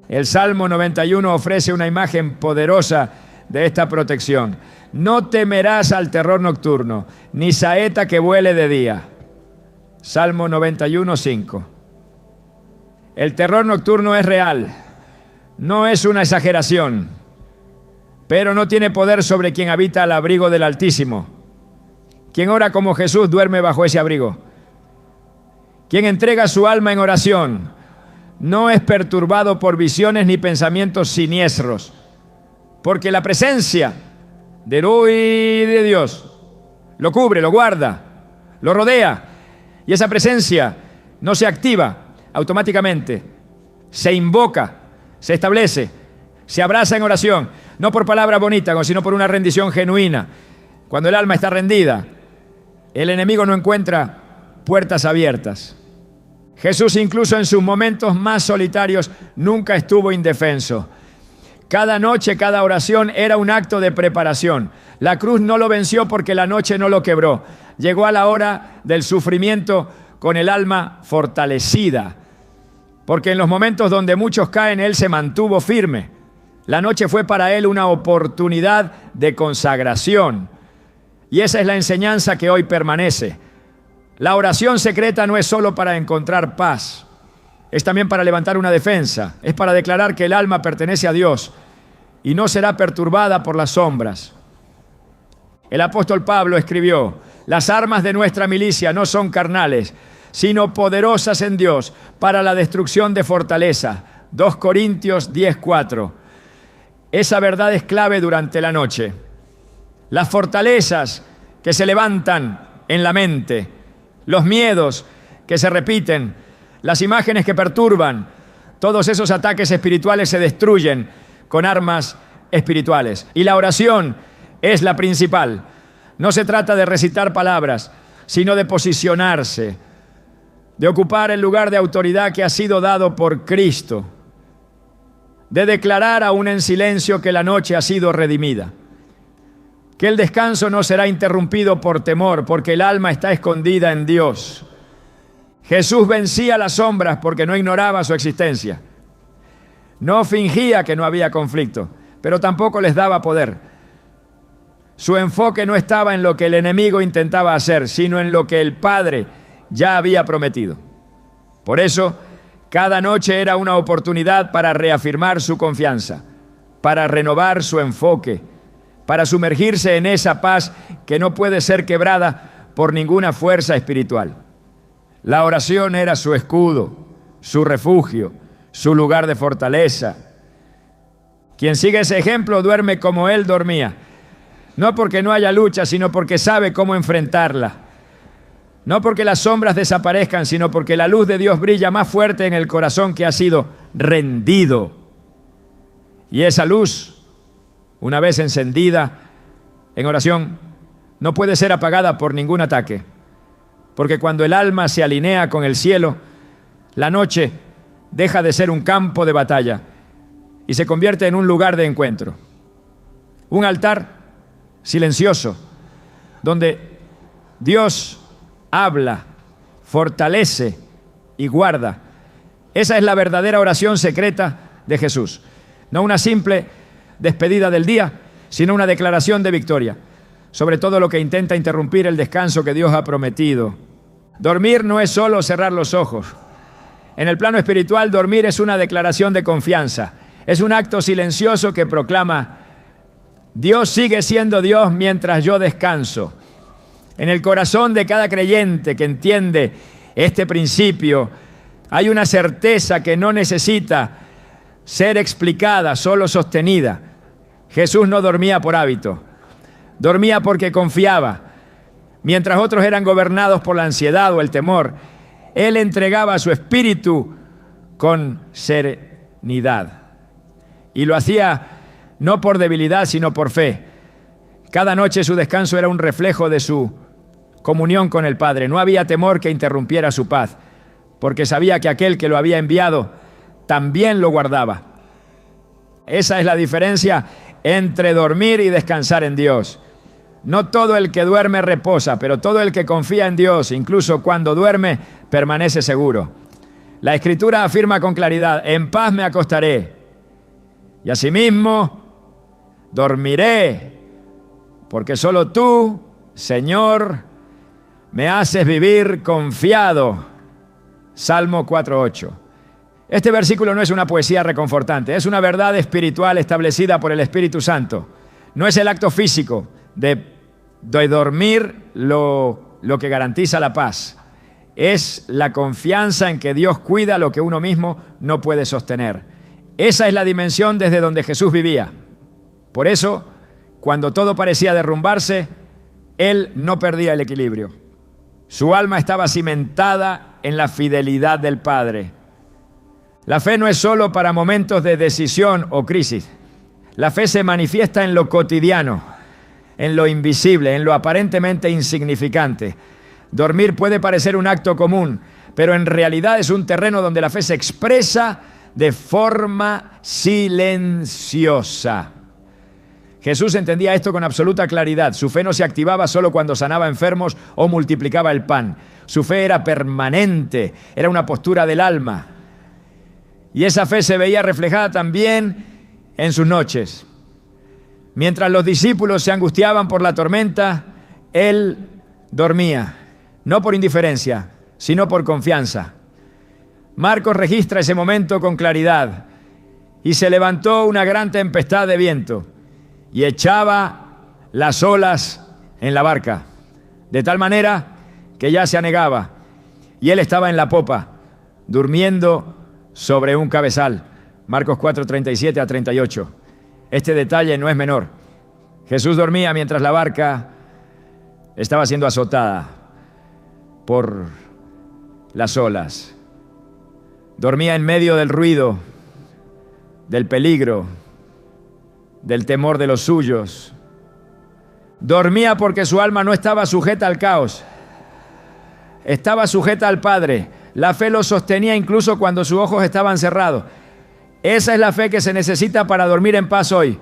El Salmo 91 ofrece una imagen poderosa de esta protección. No temerás al terror nocturno, ni saeta que vuele de día. Salmo 91, 5. El terror nocturno es real, no es una exageración, pero no tiene poder sobre quien habita al abrigo del Altísimo. Quien ora como Jesús duerme bajo ese abrigo. Quien entrega su alma en oración no es perturbado por visiones ni pensamientos siniestros, porque la presencia de Dios lo cubre, lo guarda, lo rodea, y esa presencia no se activa automáticamente, se invoca, se establece, Se abraza en oración, no por palabras bonitas, sino por una rendición genuina. Cuando el alma está rendida, el enemigo no encuentra puertas abiertas. Jesús, incluso en sus momentos más solitarios, nunca estuvo indefenso. Cada noche, cada oración era un acto de preparación. La cruz no lo venció porque la noche no lo quebró. Llegó a la hora del sufrimiento con el alma fortalecida, porque en los momentos donde muchos caen, Él se mantuvo firme. La noche fue para Él una oportunidad de consagración. Y esa es la enseñanza que hoy permanece. La oración secreta no es solo para encontrar paz, es también para levantar una defensa, es para declarar que el alma pertenece a Dios y no será perturbada por las sombras. El apóstol Pablo escribió: las armas de nuestra milicia no son carnales, sino poderosas en Dios para la destrucción de fortaleza. 2 Corintios 10:4. Esa verdad es clave durante la noche. Las fortalezas que se levantan en la mente, los miedos que se repiten, las imágenes que perturban, todos esos ataques espirituales se destruyen con armas espirituales. Y la oración es la principal. No se trata de recitar palabras, sino de posicionarse, de ocupar el lugar de autoridad que ha sido dado por Cristo, de declarar aún en silencio que la noche ha sido redimida, que el descanso no será interrumpido por temor, porque el alma está escondida en Dios. Jesús vencía las sombras porque no ignoraba su existencia. No fingía que no había conflicto, pero tampoco les daba poder. Su enfoque no estaba en lo que el enemigo intentaba hacer, sino en lo que el Padre ya había prometido. Por eso, cada noche era una oportunidad para reafirmar su confianza, para renovar su enfoque, para sumergirse en esa paz que no puede ser quebrada por ninguna fuerza espiritual. La oración era su escudo, su refugio, su lugar de fortaleza. Quien sigue ese ejemplo duerme como Él dormía, no porque no haya lucha, sino porque sabe cómo enfrentarla. No porque las sombras desaparezcan, sino porque la luz de Dios brilla más fuerte en el corazón que ha sido rendido. Y esa luz, una vez encendida en oración, no puede ser apagada por ningún ataque, porque cuando el alma se alinea con el cielo, la noche deja de ser un campo de batalla y se convierte en un lugar de encuentro, un altar silencioso, donde Dios habla, fortalece y guarda. Esa es la verdadera oración secreta de Jesús, no una simple despedida del día, sino una declaración de victoria sobre todo lo que intenta interrumpir el descanso que Dios ha prometido. Dormir no es solo cerrar los ojos. En el plano espiritual, dormir es una declaración de confianza. Es un acto silencioso que proclama: Dios sigue siendo Dios mientras yo descanso. En el corazón de cada creyente que entiende este principio, hay una certeza que no necesita ser explicada, solo sostenida. Jesús no dormía por hábito, dormía porque confiaba. Mientras otros eran gobernados por la ansiedad o el temor, Él entregaba su espíritu con serenidad. Y lo hacía no por debilidad, sino por fe. Cada noche su descanso era un reflejo de su comunión con el Padre. No había temor que interrumpiera su paz, porque sabía que aquel que lo había enviado también lo guardaba. Esa es la diferencia entre dormir y descansar en Dios. No todo el que duerme reposa, pero todo el que confía en Dios, incluso cuando duerme, permanece seguro. La Escritura afirma con claridad: en paz me acostaré y asimismo dormiré, porque solo tú, Señor, me haces vivir confiado. Salmo 4:8. Este versículo no es una poesía reconfortante, es una verdad espiritual establecida por el Espíritu Santo. No es el acto físico de dormir lo que garantiza la paz. Es la confianza en que Dios cuida lo que uno mismo no puede sostener. Esa es la dimensión desde donde Jesús vivía. Por eso, cuando todo parecía derrumbarse, Él no perdía el equilibrio. Su alma estaba cimentada en la fidelidad del Padre. La fe no es solo para momentos de decisión o crisis. La fe se manifiesta en lo cotidiano, en lo invisible, en lo aparentemente insignificante. Dormir puede parecer un acto común, pero en realidad es un terreno donde la fe se expresa de forma silenciosa. Jesús entendía esto con absoluta claridad. Su fe no se activaba solo cuando sanaba enfermos o multiplicaba el pan. Su fe era permanente, era una postura del alma. Y esa fe se veía reflejada también en sus noches. Mientras los discípulos se angustiaban por la tormenta, Él dormía, no por indiferencia, sino por confianza. Marcos registra ese momento con claridad. Y se levantó una gran tempestad de viento y echaba las olas en la barca, de tal manera que ya se anegaba, y él estaba en la popa, durmiendo sobre un cabezal. Marcos 4, 37 a 38. Este detalle no es menor. Jesús dormía mientras la barca estaba siendo azotada por las olas. Dormía en medio del ruido, del peligro, del temor de los suyos. Dormía porque su alma no estaba sujeta al caos, estaba sujeta al Padre. La fe lo sostenía incluso cuando sus ojos estaban cerrados. Esa es la fe que se necesita para dormir en paz hoy.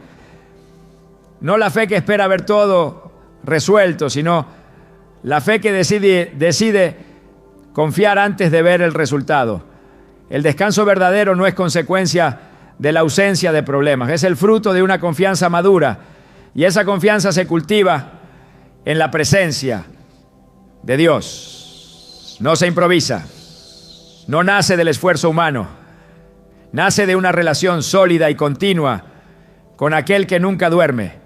No la fe que espera ver todo resuelto, sino la fe que decide confiar antes de ver el resultado. El descanso verdadero no es consecuencia de la ausencia de problemas, es el fruto de una confianza madura, y esa confianza se cultiva en la presencia de Dios. No se improvisa, no nace del esfuerzo humano, nace de una relación sólida y continua con aquel que nunca duerme.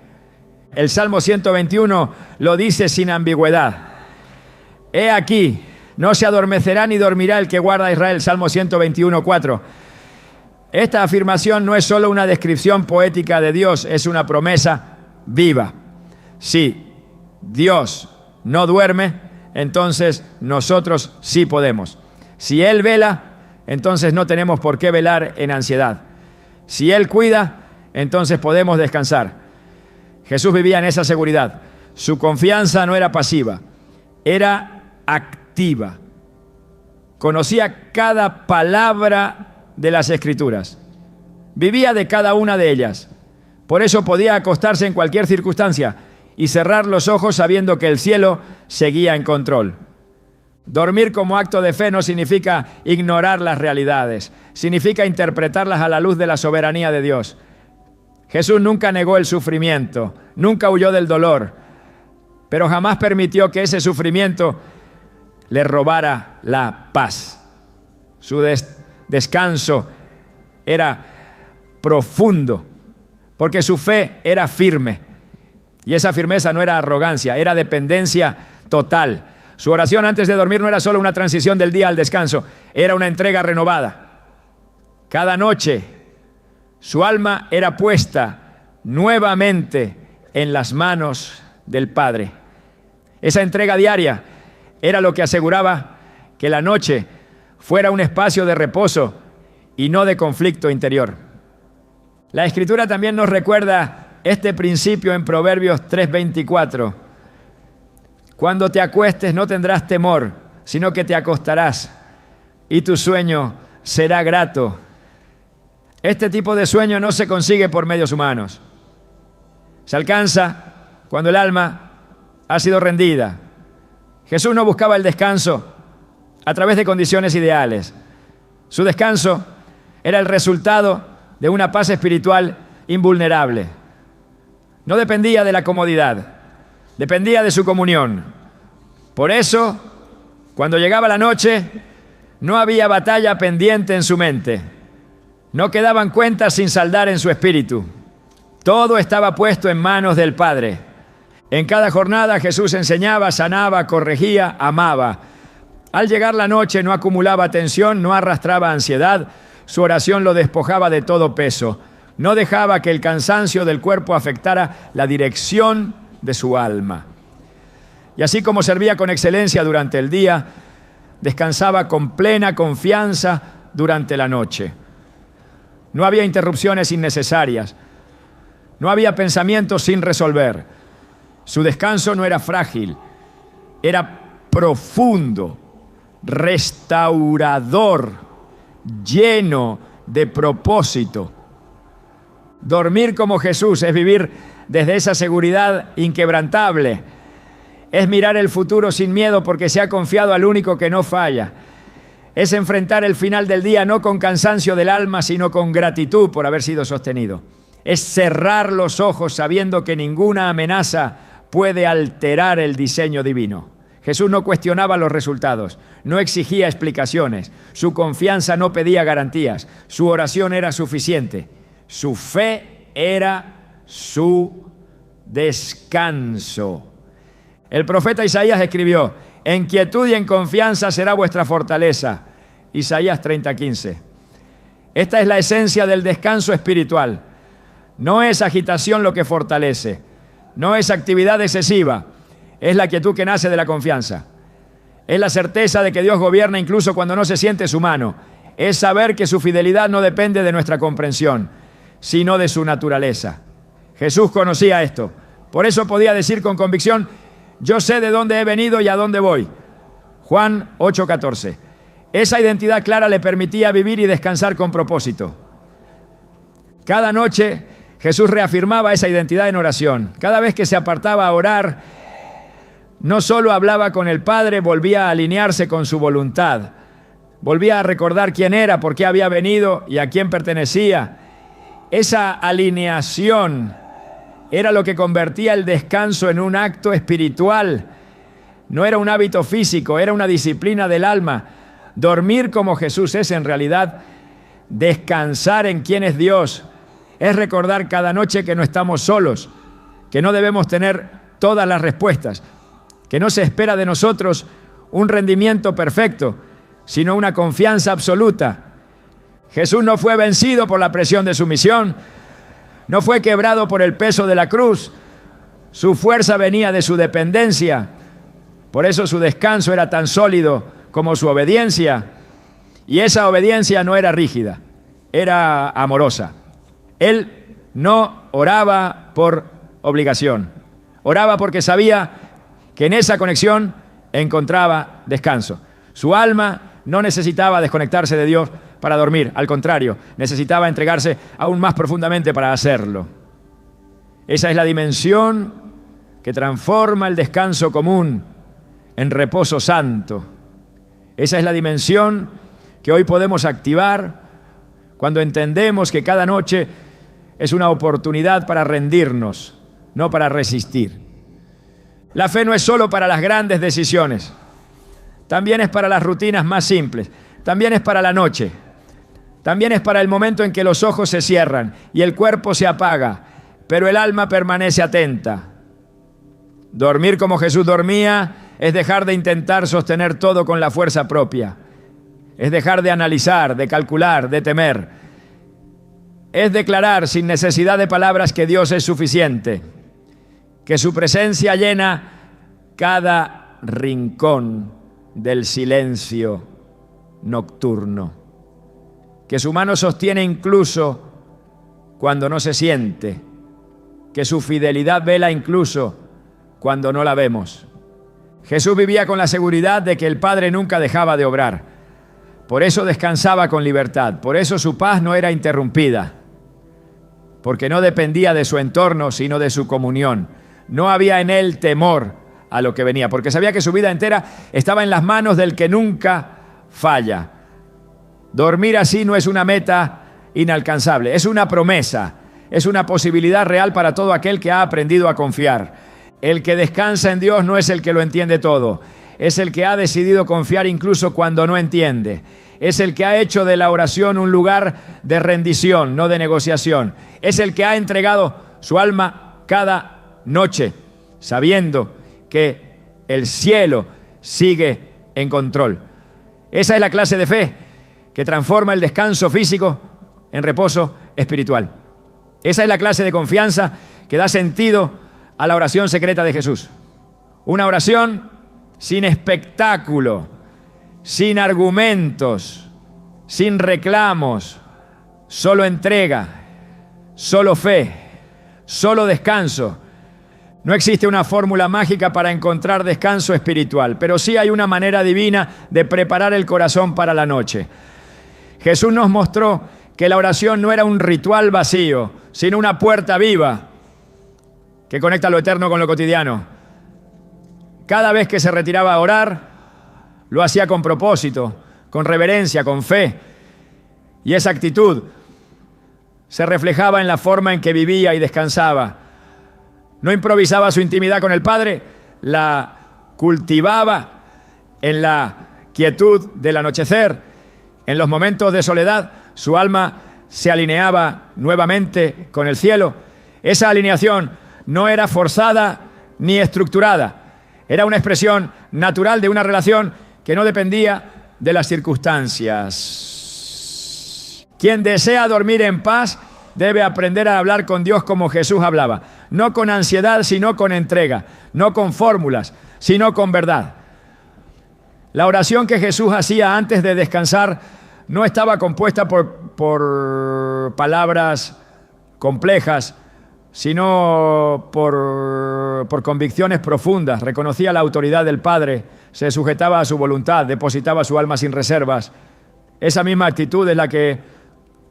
El Salmo 121 lo dice sin ambigüedad. He aquí, no se adormecerá ni dormirá el que guarda a Israel. Salmo 121, 4. Esta afirmación no es solo una descripción poética de Dios, es una promesa viva. Si Dios no duerme, entonces nosotros sí podemos. Si Él vela, entonces no tenemos por qué velar en ansiedad. Si Él cuida, entonces podemos descansar. Jesús vivía en esa seguridad. Su confianza no era pasiva, era activa. Conocía cada palabra de las Escrituras. Vivía de cada una de ellas. Por eso podía acostarse en cualquier circunstancia y cerrar los ojos sabiendo que el cielo seguía en control. Dormir como acto de fe no significa ignorar las realidades, significa interpretarlas a la luz de la soberanía de Dios. Jesús nunca negó el sufrimiento, nunca huyó del dolor, pero jamás permitió que ese sufrimiento le robara la paz. Su descanso era profundo, porque su fe era firme. Y esa firmeza no era arrogancia, era dependencia total. Su oración antes de dormir no era solo una transición del día al descanso, era una entrega renovada. Cada noche su alma era puesta nuevamente en las manos del Padre. Esa entrega diaria era lo que aseguraba que la noche fuera un espacio de reposo y no de conflicto interior. La Escritura también nos recuerda este principio en Proverbios 3:24. Cuando te acuestes no tendrás temor, sino que te acostarás y tu sueño será grato. Este tipo de sueño no se consigue por medios humanos. Se alcanza cuando el alma ha sido rendida. Jesús no buscaba el descanso a través de condiciones ideales. Su descanso era el resultado de una paz espiritual invulnerable. No dependía de la comodidad, dependía de su comunión. Por eso, cuando llegaba la noche, no había batalla pendiente en su mente. No quedaban cuentas sin saldar en su espíritu. Todo estaba puesto en manos del Padre. En cada jornada Jesús enseñaba, sanaba, corregía, amaba. Al llegar la noche no acumulaba tensión, no arrastraba ansiedad. Su oración lo despojaba de todo peso. No dejaba que el cansancio del cuerpo afectara la dirección de su alma. Y así como servía con excelencia durante el día, descansaba con plena confianza durante la noche. No había interrupciones innecesarias. No había pensamientos sin resolver. Su descanso no era frágil, era profundo, restaurador, lleno de propósito. Dormir como Jesús es vivir desde esa seguridad inquebrantable. Es mirar el futuro sin miedo porque se ha confiado al único que no falla. Es enfrentar el final del día no con cansancio del alma, sino con gratitud por haber sido sostenido. Es cerrar los ojos sabiendo que ninguna amenaza puede alterar el diseño divino. Jesús no cuestionaba los resultados, no exigía explicaciones, su confianza no pedía garantías, su oración era suficiente, su fe era su descanso. El profeta Isaías escribió: en quietud y en confianza será vuestra fortaleza. Isaías 30:15. Esta es la esencia del descanso espiritual. No es agitación lo que fortalece, no es actividad excesiva, es la quietud que nace de la confianza. Es la certeza de que Dios gobierna incluso cuando no se siente su mano. Es saber que su fidelidad no depende de nuestra comprensión, sino de su naturaleza. Jesús conocía esto. Por eso podía decir con convicción: yo sé de dónde he venido y a dónde voy. Juan 8:14. Esa identidad clara le permitía vivir y descansar con propósito. Cada noche Jesús reafirmaba esa identidad en oración. Cada vez que se apartaba a orar, no solo hablaba con el Padre, volvía a alinearse con su voluntad. Volvía a recordar quién era, por qué había venido y a quién pertenecía. Esa alineación era lo que convertía el descanso en un acto espiritual. No era un hábito físico, era una disciplina del alma. Dormir como Jesús es en realidad descansar en quién es Dios. Es recordar cada noche que no estamos solos, que no debemos tener todas las respuestas, que no se espera de nosotros un rendimiento perfecto, sino una confianza absoluta. Jesús no fue vencido por la presión de su misión, no fue quebrado por el peso de la cruz. Su fuerza venía de su dependencia. Por eso su descanso era tan sólido como su obediencia. Y esa obediencia no era rígida, era amorosa. Él no oraba por obligación. Oraba porque sabía que en esa conexión encontraba descanso. Su alma no necesitaba desconectarse de Dios para dormir, al contrario, necesitaba entregarse aún más profundamente para hacerlo. Esa es la dimensión que transforma el descanso común en reposo santo. Esa es la dimensión que hoy podemos activar cuando entendemos que cada noche es una oportunidad para rendirnos, no para resistir. La fe no es solo para las grandes decisiones, también es para las rutinas más simples, también es para la noche. También es para el momento en que los ojos se cierran y el cuerpo se apaga, pero el alma permanece atenta. Dormir como Jesús dormía es dejar de intentar sostener todo con la fuerza propia. Es dejar de analizar, de calcular, de temer. Es declarar sin necesidad de palabras que Dios es suficiente, que su presencia llena cada rincón del silencio nocturno, que su mano sostiene incluso cuando no se siente, que su fidelidad vela incluso cuando no la vemos. Jesús vivía con la seguridad de que el Padre nunca dejaba de obrar. Por eso descansaba con libertad, por eso su paz no era interrumpida, porque no dependía de su entorno, sino de su comunión. No había en él temor a lo que venía, porque sabía que su vida entera estaba en las manos del que nunca falla. Dormir así no es una meta inalcanzable, es una promesa, es una posibilidad real para todo aquel que ha aprendido a confiar. El que descansa en Dios no es el que lo entiende todo, es el que ha decidido confiar incluso cuando no entiende. Es el que ha hecho de la oración un lugar de rendición, no de negociación. Es el que ha entregado su alma cada noche, sabiendo que el cielo sigue en control. Esa es la clase de fe que transforma el descanso físico en reposo espiritual. Esa es la clase de confianza que da sentido a la oración secreta de Jesús. Una oración sin espectáculo, sin argumentos, sin reclamos, solo entrega, solo fe, solo descanso. No existe una fórmula mágica para encontrar descanso espiritual, pero sí hay una manera divina de preparar el corazón para la noche. Jesús nos mostró que la oración no era un ritual vacío, sino una puerta viva que conecta lo eterno con lo cotidiano. Cada vez que se retiraba a orar, lo hacía con propósito, con reverencia, con fe. Y esa actitud se reflejaba en la forma en que vivía y descansaba. No improvisaba su intimidad con el Padre, la cultivaba en la quietud del anochecer. En los momentos de soledad, su alma se alineaba nuevamente con el cielo. Esa alineación no era forzada ni estructurada. Era una expresión natural de una relación que no dependía de las circunstancias. Quien desea dormir en paz debe aprender a hablar con Dios como Jesús hablaba. No con ansiedad, sino con entrega. No con fórmulas, sino con verdad. La oración que Jesús hacía antes de descansar no estaba compuesta por palabras complejas, sino por convicciones profundas. Reconocía la autoridad del Padre, se sujetaba a su voluntad, depositaba su alma sin reservas. Esa misma actitud es la que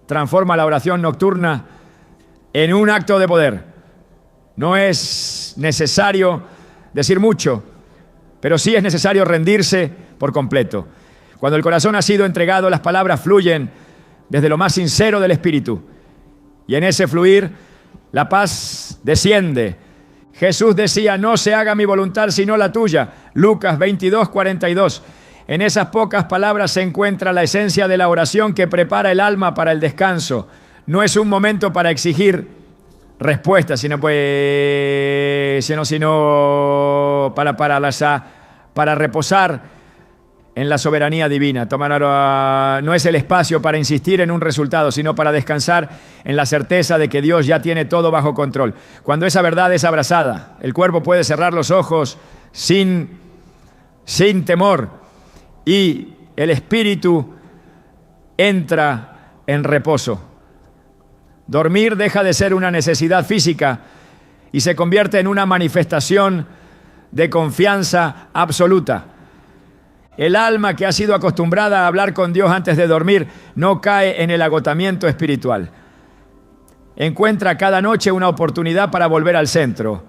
transforma la oración nocturna en un acto de poder. No es necesario decir mucho, pero sí es necesario rendirse por completo. Cuando el corazón ha sido entregado, las palabras fluyen desde lo más sincero del espíritu. Y en ese fluir, la paz desciende. Jesús decía, no se haga mi voluntad sino la tuya. Lucas 22:42. En esas pocas palabras se encuentra la esencia de la oración que prepara el alma para el descanso. No es un momento para exigir respuestas, sino para reposar en la soberanía divina. No es el espacio para insistir en un resultado, sino para descansar en la certeza de que Dios ya tiene todo bajo control. Cuando esa verdad es abrazada, el cuerpo puede cerrar los ojos sin temor y el espíritu entra en reposo. Dormir deja de ser una necesidad física y se convierte en una manifestación de confianza absoluta. El alma que ha sido acostumbrada a hablar con Dios antes de dormir no cae en el agotamiento espiritual. Encuentra cada noche una oportunidad para volver al centro,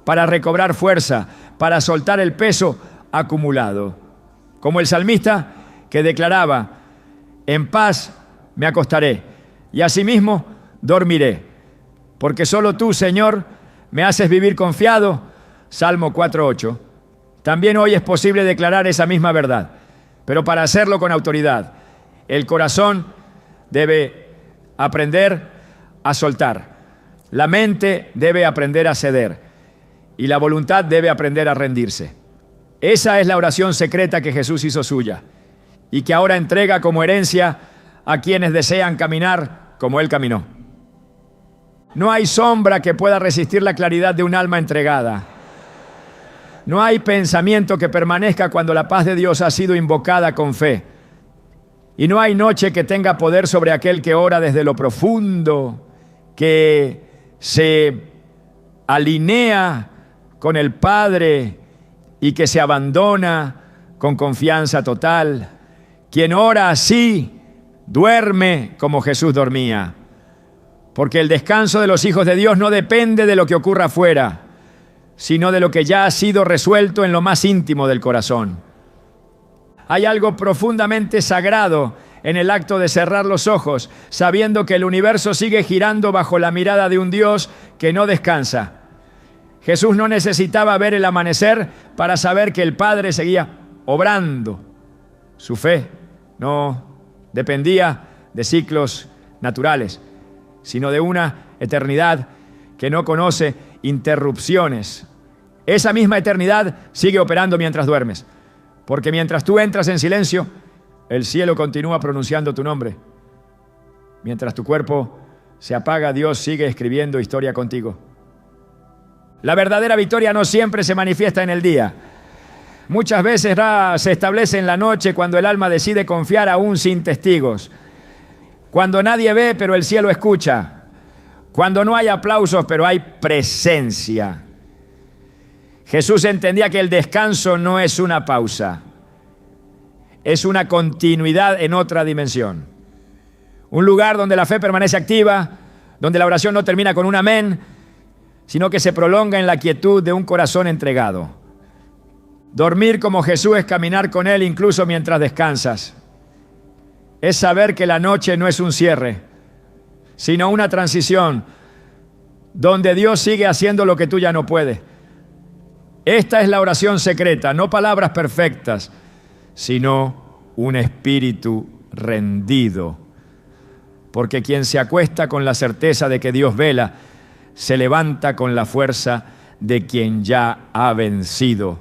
para recobrar fuerza, para soltar el peso acumulado. Como el salmista que declaraba, en paz me acostaré y asimismo dormiré, porque solo tú, Señor, me haces vivir confiado. Salmo 4:8. También hoy es posible declarar esa misma verdad, pero para hacerlo con autoridad, el corazón debe aprender a soltar, la mente debe aprender a ceder y la voluntad debe aprender a rendirse. Esa es la oración secreta que Jesús hizo suya y que ahora entrega como herencia a quienes desean caminar como Él caminó. No hay sombra que pueda resistir la claridad de un alma entregada. No hay pensamiento que permanezca cuando la paz de Dios ha sido invocada con fe. Y no hay noche que tenga poder sobre aquel que ora desde lo profundo, que se alinea con el Padre y que se abandona con confianza total. Quien ora así, duerme como Jesús dormía. Porque el descanso de los hijos de Dios no depende de lo que ocurra afuera, sino de lo que ya ha sido resuelto en lo más íntimo del corazón. Hay algo profundamente sagrado en el acto de cerrar los ojos, sabiendo que el universo sigue girando bajo la mirada de un Dios que no descansa. Jesús no necesitaba ver el amanecer para saber que el Padre seguía obrando. Su fe no dependía de ciclos naturales, sino de una eternidad que no conoce interrupciones. Esa misma eternidad sigue operando mientras duermes, porque mientras tú entras en silencio, el cielo continúa pronunciando tu nombre. Mientras tu cuerpo se apaga, Dios sigue escribiendo historia contigo. La verdadera victoria no siempre se manifiesta en el día. Muchas veces se establece en la noche cuando el alma decide confiar aún sin testigos. Cuando nadie ve, pero el cielo escucha. Cuando no hay aplausos, pero hay presencia. Jesús entendía que el descanso no es una pausa, es una continuidad en otra dimensión. Un lugar donde la fe permanece activa, donde la oración no termina con un amén, sino que se prolonga en la quietud de un corazón entregado. Dormir como Jesús es caminar con Él incluso mientras descansas. Es saber que la noche no es un cierre, sino una transición, donde Dios sigue haciendo lo que tú ya no puedes. Esta es la oración secreta, no palabras perfectas, sino un espíritu rendido. Porque quien se acuesta con la certeza de que Dios vela, se levanta con la fuerza de quien ya ha vencido.